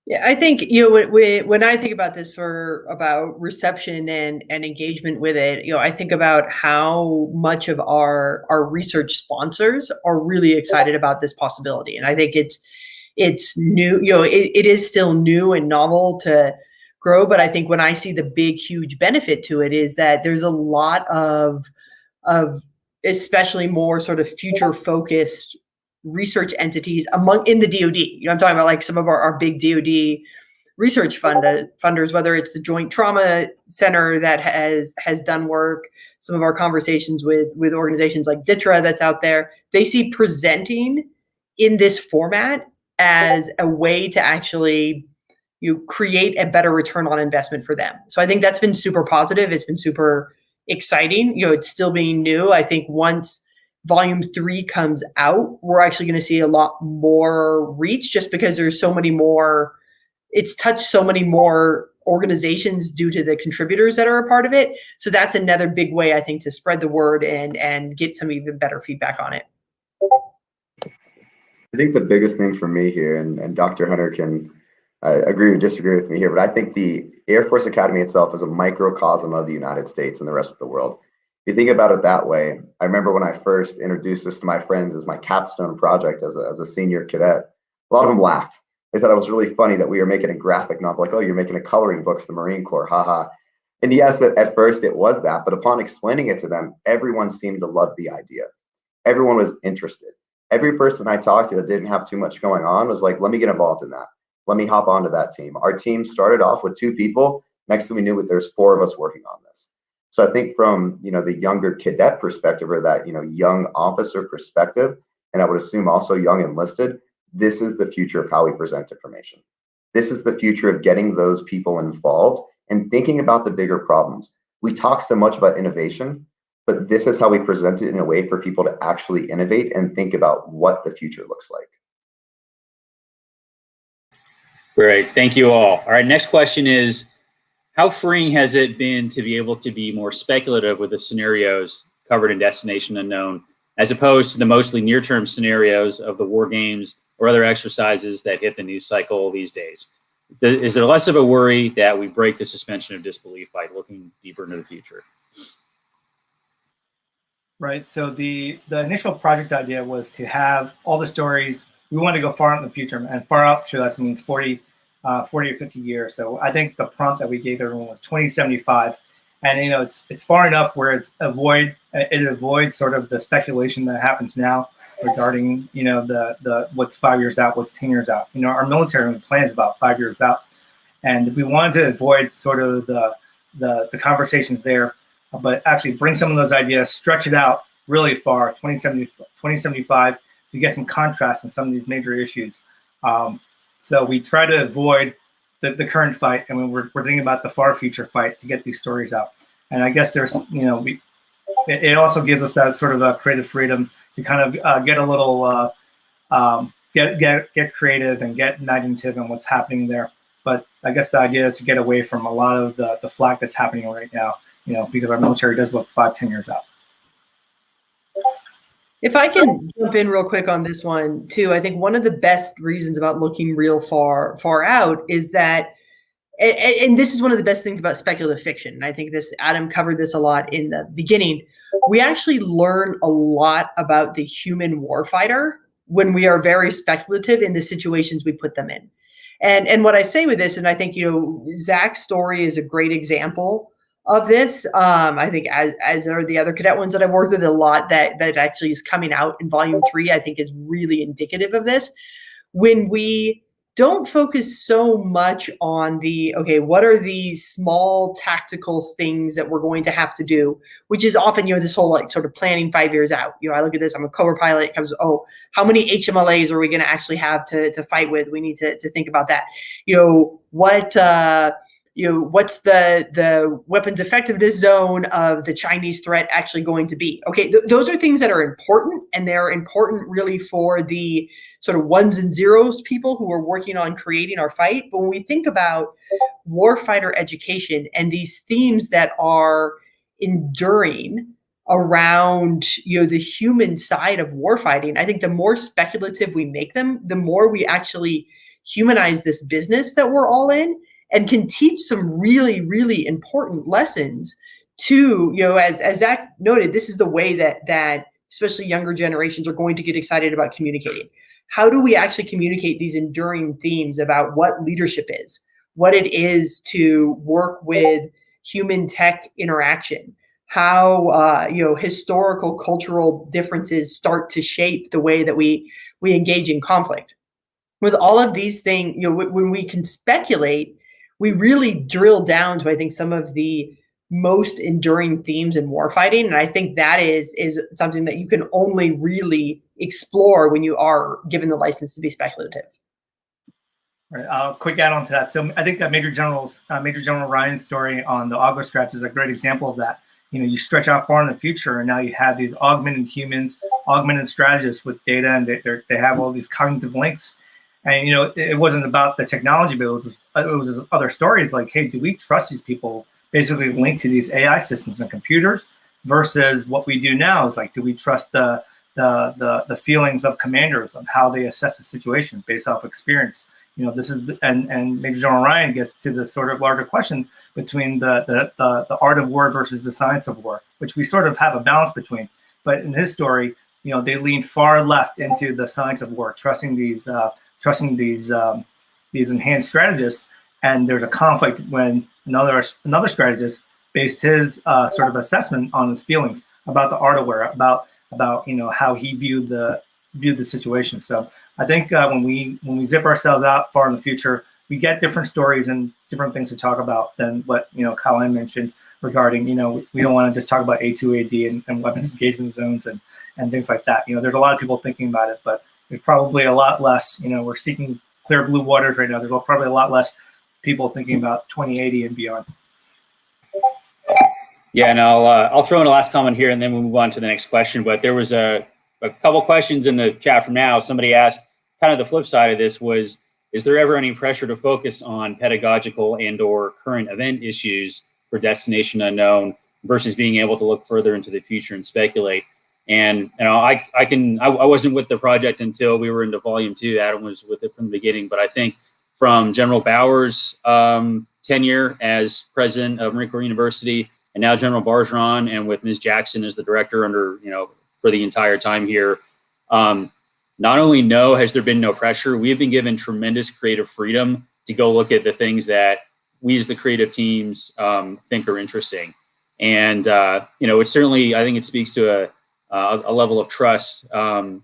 Yeah, I think, when I think about this about reception and engagement with it, I think about how much of our research sponsors are really excited about this possibility. And I think it's new, it is still new and novel to grow. But I think when I see the big, huge benefit to it is that there's a lot of especially more sort of future focused research entities in the DoD. I'm talking about like some of our big DoD research funders, whether it's the Joint Trauma Center that has done work, some of our conversations with organizations like DITRA that's out there. They see presenting in this format as a way to actually create a better return on investment for them. So I think that's been super positive. It's been super exciting. It's still being new. I think once Volume 3 comes out, we're actually going to see a lot more reach, just because there's so many more, it's touched so many more organizations due to the contributors that are a part of it. So that's another big way, I think, to spread the word and get some even better feedback on it. I think the biggest thing for me here, and Dr. Hunter can agree or disagree with me here, but I think the Air Force Academy itself is a microcosm of the United States and the rest of the world. If you think about it that way, I remember when I first introduced this to my friends as my capstone project as a senior cadet, a lot of them laughed. They thought it was really funny that we were making a graphic novel, like, oh, you're making a coloring book for the Marine Corps, haha. And yes, at first it was that, but upon explaining it to them, everyone seemed to love the idea. Everyone was interested. Every person I talked to that didn't have too much going on was like, let me get involved in that. Let me hop onto that team. Our team started off with 2 people. Next thing we knew, there's 4 of us working on this. So I think from the younger cadet perspective, or that young officer perspective, and I would assume also young enlisted, this is the future of how we present information. This is the future of getting those people involved and thinking about the bigger problems. We talk so much about innovation, but this is how we present it in a way for people to actually innovate and think about what the future looks like. Great, thank you all. All right, next question is, how freeing has it been to be able to be more speculative with the scenarios covered in Destination Unknown, as opposed to the mostly near-term scenarios of the war games or other exercises that hit the news cycle these days? Is there less of a worry that we break the suspension of disbelief by looking deeper into the future? Right. So the initial project idea was to have all the stories. We want to go far out in the future, and far out to us means 40 or 50 years. So I think the prompt that we gave everyone was 2075, and it's far enough where it avoids sort of the speculation that happens now regarding the what's 5 years out, what's 10 years out. Our military plans about 5 years out, and we wanted to avoid sort of the conversations there, but actually bring some of those ideas, stretch it out really far, 2075, to get some contrast in some of these major issues. So we try to avoid the current fight, and we're thinking about the far future fight to get these stories out. And I guess there's, it also gives us that sort of a creative freedom to kind of get a little, get creative and get imaginative in what's happening there. But I guess the idea is to get away from a lot of the flack that's happening right now, because our military does look 5-10 years out. If I can jump in real quick on this one too, I think one of the best reasons about looking real far out is that, and this is one of the best things about speculative fiction, and I think Adam covered this a lot in the beginning, we actually learn a lot about the human warfighter when we are very speculative in the situations we put them in. And what I say with this, and I think, Zach's story is a great example of this. I think as are the other cadet ones that I've worked with, a lot that actually is coming out in Volume 3, I think is really indicative of this. When we don't focus so much on what are the small tactical things that we're going to have to do, which is often, this whole sort of planning 5 years out. I look at this, I'm a Cobra pilot, it comes, how many HMLAs are we going to actually have to fight with? We need to think about that. What's the weapons effectiveness zone of the Chinese threat actually going to be? Okay, those are things that are important, and they're important really for the sort of ones and zeros people who are working on creating our fight. But when we think about warfighter education and these themes that are enduring around the human side of warfighting, I think the more speculative we make them, the more we actually humanize this business that we're all in, and can teach some really, really important lessons to, as Zach noted, this is the way that especially younger generations are going to get excited about communicating. How do we actually communicate these enduring themes about what leadership is, what it is to work with human tech interaction, how historical cultural differences start to shape the way that we engage in conflict. With all of these things, when we can speculate, we really drill down to, I think, some of the most enduring themes in warfighting. And I think that is something that you can only really explore when you are given the license to be speculative. Right. Quick add on to that. So I think that Major General Ryan's story on the Augur strats is a great example of that. You stretch out far in the future, and now you have these augmented humans, augmented strategists with data, and they have all these cognitive links. And it wasn't about the technology, but it was other stories like, hey, do we trust these people basically linked to these AI systems and computers versus what we do now is like, do we trust the feelings of commanders of how they assess the situation based off experience? This is and Major General Ryan gets to the sort of larger question between the art of war versus the science of war, which we sort of have a balance between. But in his story, they lean far left into the science of war, trusting these enhanced strategists. And there's a conflict when another strategist based his sort of assessment on his feelings about the art of war, about how he viewed the situation. So I think when we zip ourselves out far in the future, we get different stories and different things to talk about than what Colin mentioned regarding we don't want to just talk about A2AD and weapons engagement zones and things like that. There's a lot of people thinking about it, but there's probably a lot less. We're seeking clear blue waters right now. There's probably a lot less people thinking about 2080 and beyond. Yeah, and I'll throw in a last comment here, and then we'll move on to the next question. But there was a couple questions in the chat from now. Somebody asked, kind of the flip side of this was, is there ever any pressure to focus on pedagogical and/or current event issues for Destination Unknown versus being able to look further into the future and speculate? And I wasn't with the project until we were into Volume 2. Adam was with it from the beginning, but I think from General Bauer's tenure as president of Marine Corps University, and now General Bargeron, and with Ms. Jackson as the director under for the entire time here, not only has there been no pressure, we have been given tremendous creative freedom to go look at the things that we as the creative teams think are interesting. And it certainly, I think it speaks to a level of trust and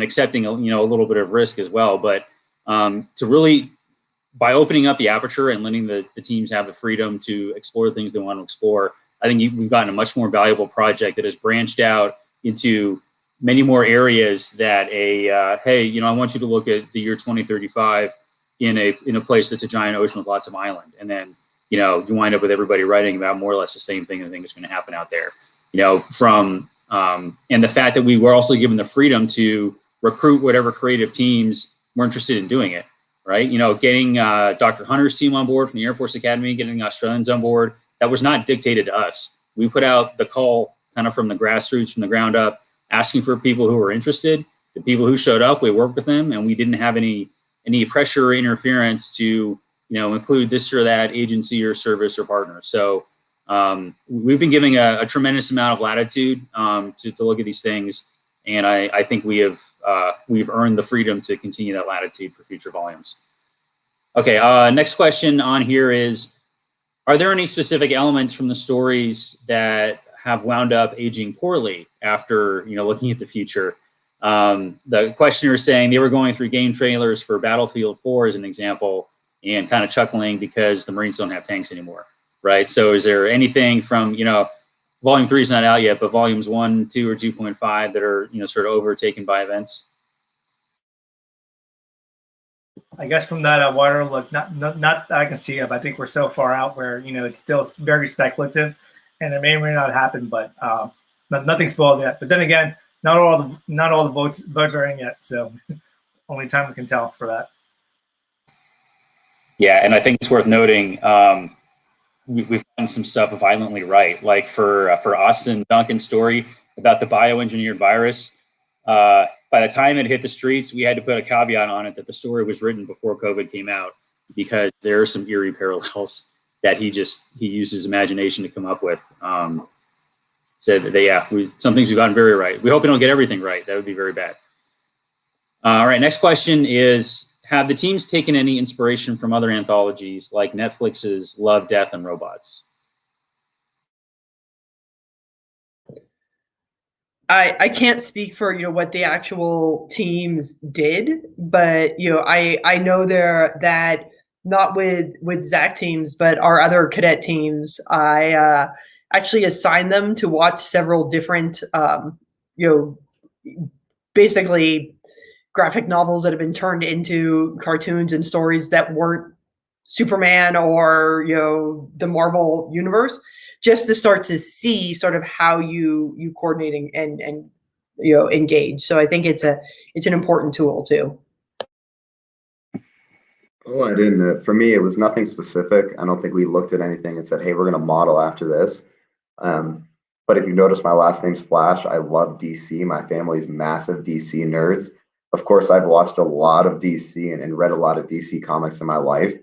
accepting a little bit of risk as well. But to really, by opening up the aperture and letting the teams have the freedom to explore things they want to explore, I think we've gotten a much more valuable project that has branched out into many more areas that hey, I want you to look at the year 2035 in a place that's a giant ocean with lots of island. And then, you wind up with everybody writing about more or less the same thing and think it's going to happen out there, and the fact that we were also given the freedom to recruit whatever creative teams were interested in doing it, right? Getting Dr. Hunter's team on board from the Air Force Academy, getting the Australians on board, that was not dictated to us. We put out the call kind of from the grassroots, from the ground up, asking for people who were interested. The people who showed up, we worked with them, and we didn't have any pressure or interference to include this or that agency or service or partner. So we've been giving a tremendous amount of latitude to look at these things, and I think we've earned the freedom to continue that latitude for future volumes. Okay, next question on here is, are there any specific elements from the stories that have wound up aging poorly after looking at the future? The questioner is saying they were going through game trailers for Battlefield 4 as an example and kind of chuckling because the Marines don't have tanks anymore, right? So is there anything from, Volume 3 is not out yet, but Volumes 1, 2, or 2.5 that are, sort of overtaken by events? I guess from that water look, not that I can see of. I think we're so far out where it's still very speculative, and it may or may not happen. But nothing's spoiled yet. But then again, not all the votes are in yet, so only time can tell for that. Yeah, and I think it's worth noting we've done some stuff violently right, like for Austin Duncan's story about the bioengineered virus. by the time it hit the streets, we had to put a caveat on it that the story was written before COVID came out, because there are some eerie parallels that he used his imagination to come up with. Said that some things we've gotten very right. We hope we don't get everything right. That would be very bad. All right, next question is, have the teams taken any inspiration from other anthologies like Netflix's Love, Death, and Robots? I can't speak for what the actual teams did, but I know that not with Zach teams, but our other cadet teams, I actually assigned them to watch several different basically graphic novels that have been turned into cartoons and stories that weren't Superman or the Marvel universe, just to start to see sort of how you coordinating and engage. So I think it's an important tool too. Oh, I didn't. For me, it was nothing specific. I don't think we looked at anything and said, "Hey, we're going to model after this." But if you notice, my last name's Flash. I love DC. My family's massive DC nerds. Of course, I've watched a lot of DC and read a lot of DC comics in my life.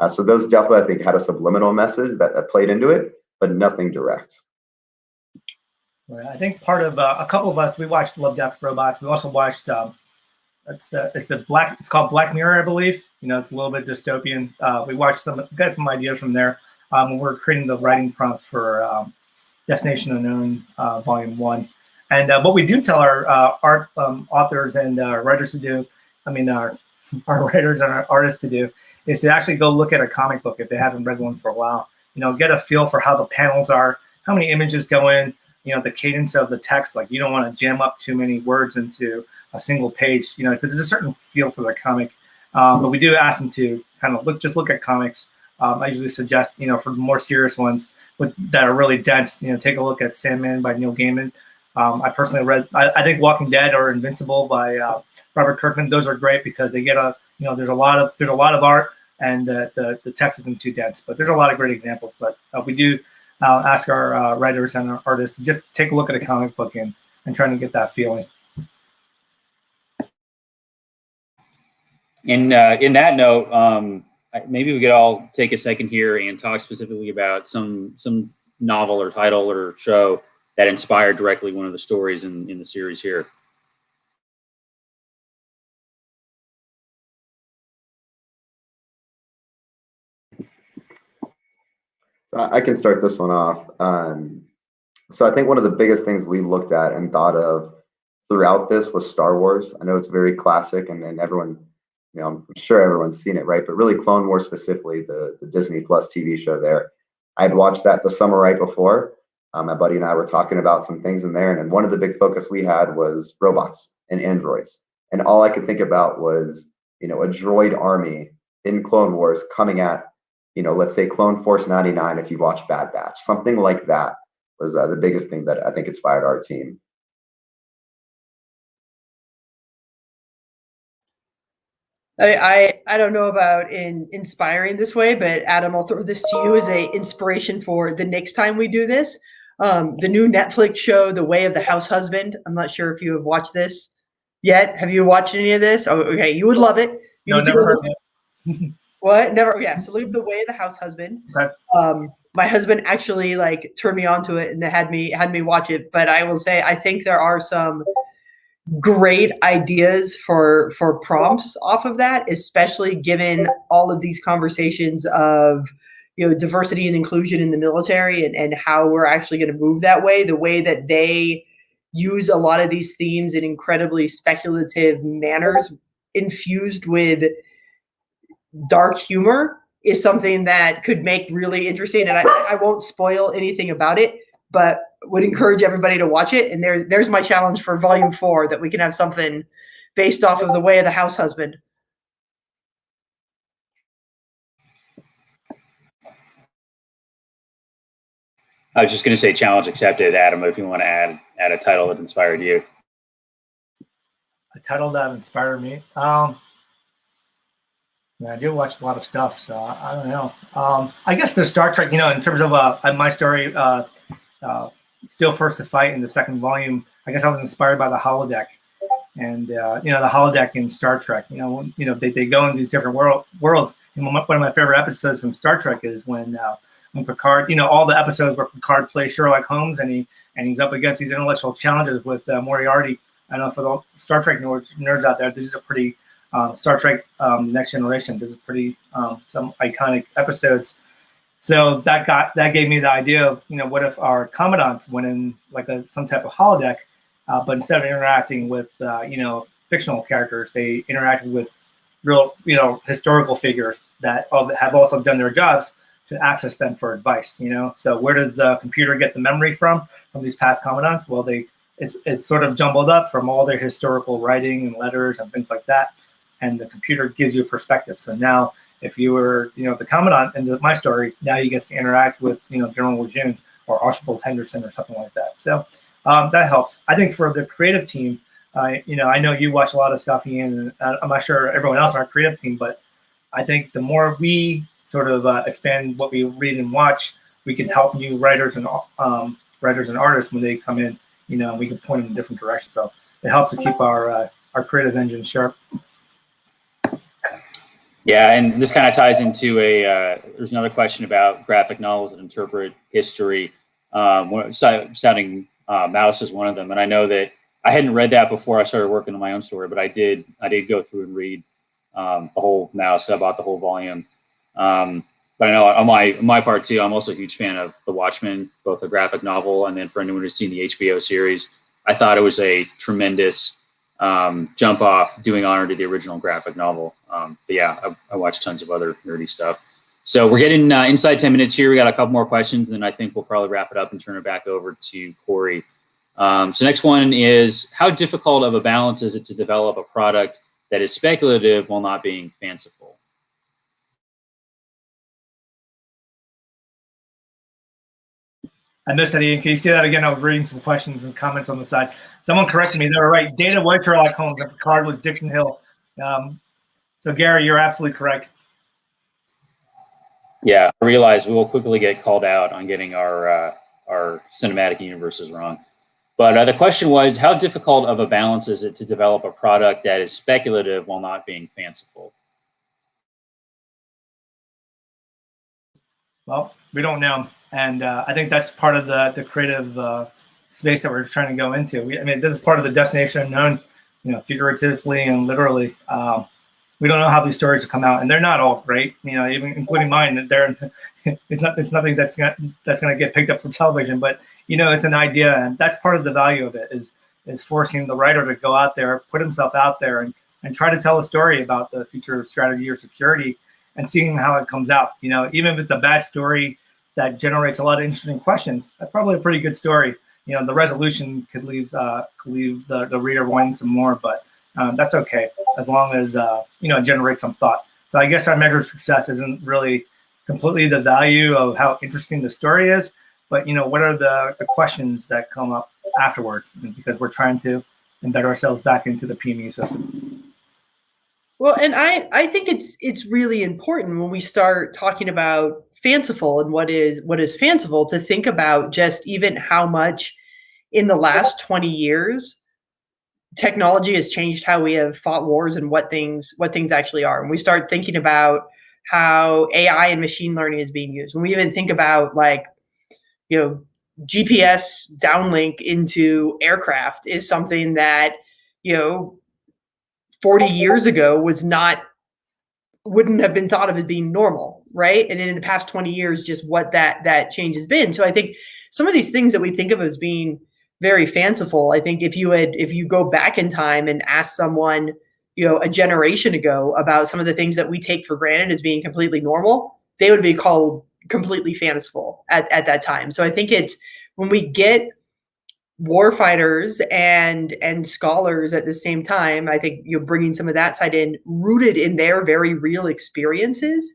So those definitely, I think, had a subliminal message that played into it, but nothing direct. Right. I think part of a couple of us, we watched Love, Death, Robots. We also watched it's called Black Mirror, I believe. It's a little bit dystopian. We watched got some ideas from there when we're creating the writing prompts for Destination Unknown Volume 1. And what we do tell our art authors and writers to do, our writers and our artists to do, is to actually go look at a comic book if they haven't read one for a while. Get a feel for how the panels are, how many images go in, the cadence of the text. Like, you don't want to jam up too many words into a single page, because there's a certain feel for the comic. But we do ask them to kind of look at comics. I usually suggest, for more serious ones that are really dense, take a look at Sandman by Neil Gaiman. I personally read, I think Walking Dead or Invincible by Robert Kirkman. Those are great because they get there's a lot of art, and the text isn't too dense. But there's a lot of great examples. But we do ask our writers and our artists to just take a look at a comic book and trying to get that feeling. In that note, maybe we could all take a second here and talk specifically about some novel or title or show that inspired directly one of the stories in the series here. So I can start this one off. So I think one of the biggest things we looked at and thought of throughout this was Star Wars. I know it's very classic, and everyone, I'm sure everyone's seen it, right? But really, Clone Wars specifically, the Disney Plus TV show there. I'd watched that the summer right before. My buddy and I were talking about some things in there, and one of the big focus we had was robots and androids. And all I could think about was, a droid army in Clone Wars coming at, let's say Clone Force 99 if you watch Bad Batch. Something like that was the biggest thing that I think inspired our team. I don't know about inspiring this way, but Adam, I'll throw this to you as a inspiration for the next time we do this. The new Netflix show, The Way of the House Husband. I'm not sure if you have watched this yet. Have you watched any of this? Oh, okay. You would love it. You need to never heard of it. What? Never. Yeah. So look, The Way of the House Husband. Okay. My husband actually turned me onto it and had me watch it. But I will say, I think there are some great ideas for prompts off of that, especially given all of these conversations of diversity and inclusion in the military and how we're actually going to move that way. The way that they use a lot of these themes in incredibly speculative manners infused with dark humor is something that could make really interesting. And I won't spoil anything about it, but would encourage everybody to watch it. And there's my challenge for Volume 4, that we can have something based off of The Way of the House Husband. I was just going to say challenge accepted, Adam, if you want to add a title that inspired you. A title that inspired me? I do watch a lot of stuff, so I don't know. I guess the Star Trek, in terms of my story, Still First to Fight in the second volume, I guess I was inspired by the holodeck. And the holodeck in Star Trek. They go in these different worlds. And one of my favorite episodes from Star Trek is when Picard. All the episodes where Picard plays Sherlock Holmes, and he's up against these intellectual challenges with Moriarty. I know for the Star Trek nerds out there, this is a pretty Star Trek Next Generation. This is pretty some iconic episodes. So that gave me the idea of what if our commandants went in like some type of holodeck. But instead of interacting with, fictional characters, they interacted with real, historical figures that have also done their jobs to access them for advice. So where does the computer get the memory from these past commandants? Well, it's sort of jumbled up from all their historical writing and letters and things like that, and the computer gives you a perspective. So now, if you were, the commandant in my story, now you get to interact with, General Lejeune or Archibald Henderson or something like that. So. That helps. I think for the creative team, I know you watch a lot of stuff, Ian, and I'm not sure everyone else on our creative team, but I think the more we sort of expand what we read and watch, we can help new writers and artists when they come in. We can point them in different directions. So it helps to keep our creative engine sharp. Yeah, and this kind of ties into there's another question about graphic novels that interpret history. Citing Mouse is one of them, and I know that I hadn't read that before I started working on my own story, but I did go through and read the whole Mouse. I bought the whole volume, but I know on my part too, I'm also a huge fan of The Watchmen, both the graphic novel and then for anyone who's seen the HBO series, I thought it was a tremendous jump off, doing honor to the original graphic novel. But yeah, I watched tons of other nerdy stuff. So we're getting inside 10 minutes here. We got a couple more questions, and then I think we'll probably wrap it up and turn it back over to Corey. So next one is, how difficult of a balance is it to develop a product that is speculative while not being fanciful? I missed that, Ian. Can you say that again? I was reading some questions and comments on the side. Someone corrected me. They were right. Data was Sherlock Holmes, and Picard was Dixon Hill. So Gary, you're absolutely correct. Yeah, I realize we will quickly get called out on getting our cinematic universes wrong. But the question was, how difficult of a balance is it to develop a product that is speculative while not being fanciful? Well, we don't know. And I think that's part of the creative space that we're trying to go into. This is part of the destination unknown, figuratively and literally. We don't know how these stories will come out, and they're not all great. Even including mine. It's nothing that's gonna get picked up for television, but it's an idea, and that's part of the value of it is forcing the writer to go out there, put himself out there, and try to tell a story about the future of strategy or security, and seeing how it comes out. Even if it's a bad story that generates a lot of interesting questions, that's probably a pretty good story. The resolution could leave the reader wanting some more, but that's okay as long as it generates some thought. So I guess our measure of success isn't really completely the value of how interesting the story is, but what are the questions that come up afterwards, because we're trying to embed ourselves back into the PMU system. Well, and I think it's really important when we start talking about fanciful and what is fanciful to think about just even how much in the last 20 years technology has changed how we have fought wars and what things actually are. And we start thinking about how AI and machine learning is being used. When we even think about GPS downlink into aircraft is something that 40 years ago wouldn't have been thought of as being normal, right? And in the past 20 years, just what that change has been. So I think some of these things that we think of as being very fanciful, I think if you go back in time and ask someone, a generation ago about some of the things that we take for granted as being completely normal, they would be called completely fanciful at that time. So I think it's when we get warfighters and scholars at the same time, I think you're bringing some of that side in, rooted in their very real experiences.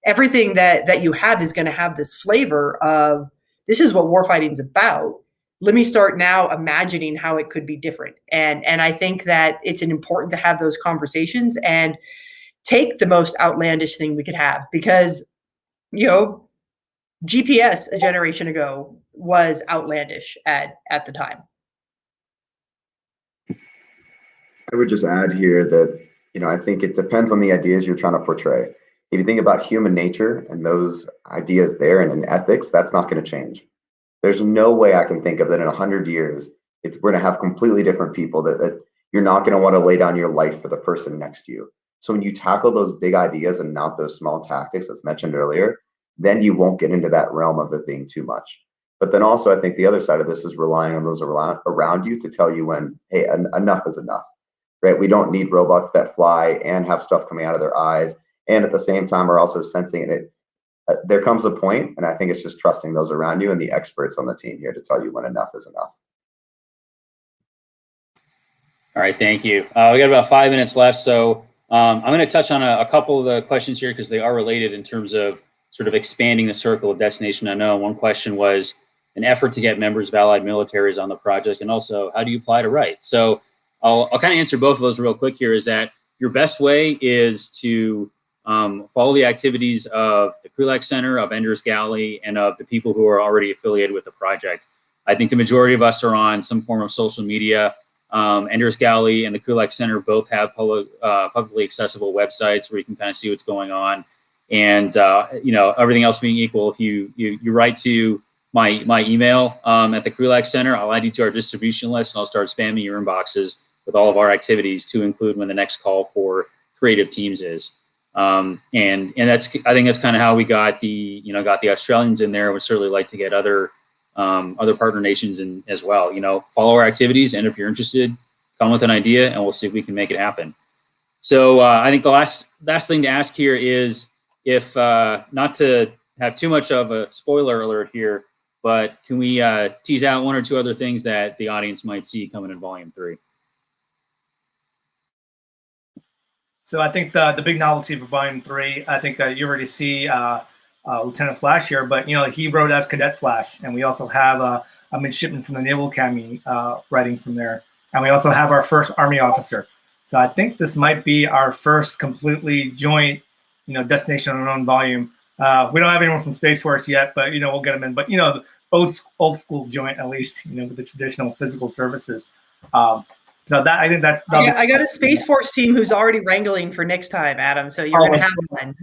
Everything that you have is going to have this flavor of, this is what warfighting is about. Let me start now imagining how it could be different. And I think that it's important to have those conversations and take the most outlandish thing we could have, because, GPS a generation ago was outlandish at the time. I would just add here that, I think it depends on the ideas you're trying to portray. If you think about human nature and those ideas there and in ethics, that's not going to change. There's no way I can think of that in 100 years, we're going to have completely different people that you're not going to want to lay down your life for the person next to you. So when you tackle those big ideas and not those small tactics that's mentioned earlier, then you won't get into that realm of it being too much. But then also, I think the other side of this is relying on those around you to tell you when, hey, enough is enough, right? We don't need robots that fly and have stuff coming out of their eyes, and at the same time are also sensing it. There comes a point, and I think it's just trusting those around you and the experts on the team here to tell you when enough is enough. All right, thank you. We got about 5 minutes left, so I'm going to touch on a couple of the questions here because they are related in terms of sort of expanding the circle of destination unknown. One question was an effort to get members of allied militaries on the project, and also how do you apply to write? So I'll kind of answer both of those real quick here. Is that your best way is to follow the activities of the Krulak Center, of Ender's Galley, and of the people who are already affiliated with the project. I think the majority of us are on some form of social media. Ender's Galley and the Krulak Center both have publicly accessible websites where you can kind of see what's going on. And everything else being equal, if you write to my email at the Krulak Center, I'll add you to our distribution list, and I'll start spamming your inboxes with all of our activities to include when the next call for creative teams is. And I think that's kind of how we got the Australians in there. Would certainly like to get other partner nations in as well. Follow our activities, and if you're interested, come with an idea, and we'll see if we can make it happen. So I think the last thing to ask here is, if not to have too much of a spoiler alert here, but can we tease out one or two other things that the audience might see coming in Volume 3? So I think the big novelty for Volume 3, I think you already see Lieutenant Flash here, but he wrote as Cadet Flash, and we also have a midshipman from the Naval Academy writing from there, and we also have our first Army officer. So I think this might be our first completely joint, destination unknown volume. We don't have anyone from Space Force yet, but we'll get them in. But the old school joint, at least, with the traditional physical services. So that, I think that's. I got a Space Force team who's already wrangling for next time, Adam. So you're going to have one.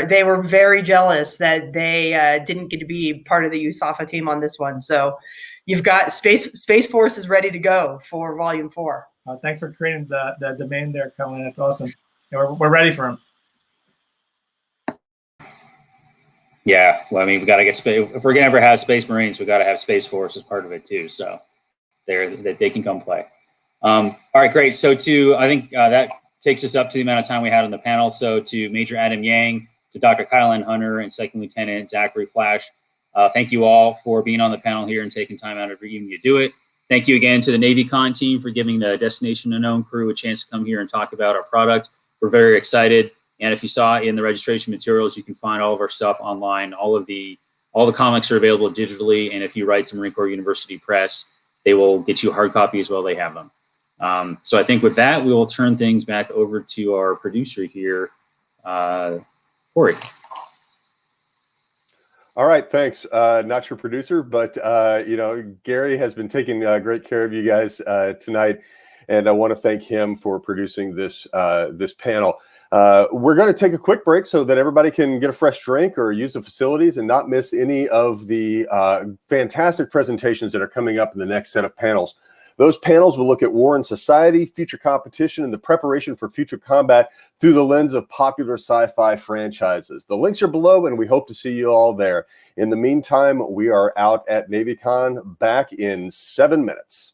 They were very jealous that they didn't get to be part of the USAFA team on this one. So you've got Space Force is ready to go for Volume 4. Thanks for creating the demand there, Colin. That's awesome. We're ready for him. Yeah, well, I mean, we got to get space. If we're gonna ever have Space Marines, we got to have Space Force as part of it too. So they can come play. All right, great. So I think that takes us up to the amount of time we had on the panel. So to Major Adam Yang, to Dr. Kylan Hunter, and Second Lieutenant Zachary Flash, thank you all for being on the panel here and taking time out of your evening to do it. Thank you again to the NavyCon team for giving the Destination Unknown crew a chance to come here and talk about our product. We're very excited. And if you saw in the registration materials, you can find all of our stuff online. All the comics are available digitally. And if you write to Marine Corps University Press, they will get you hard copies while they have them. So I think with that, we will turn things back over to our producer here, Corey. All right, thanks. Not your producer, but Gary has been taking great care of you guys tonight, and I want to thank him for producing this panel. We're going to take a quick break so that everybody can get a fresh drink or use the facilities and not miss any of the fantastic presentations that are coming up in the next set of panels. Those panels will look at war and society, future competition, and the preparation for future combat through the lens of popular sci-fi franchises. The links are below, and we hope to see you all there. In the meantime, we are out at NavyCon, back in 7 minutes.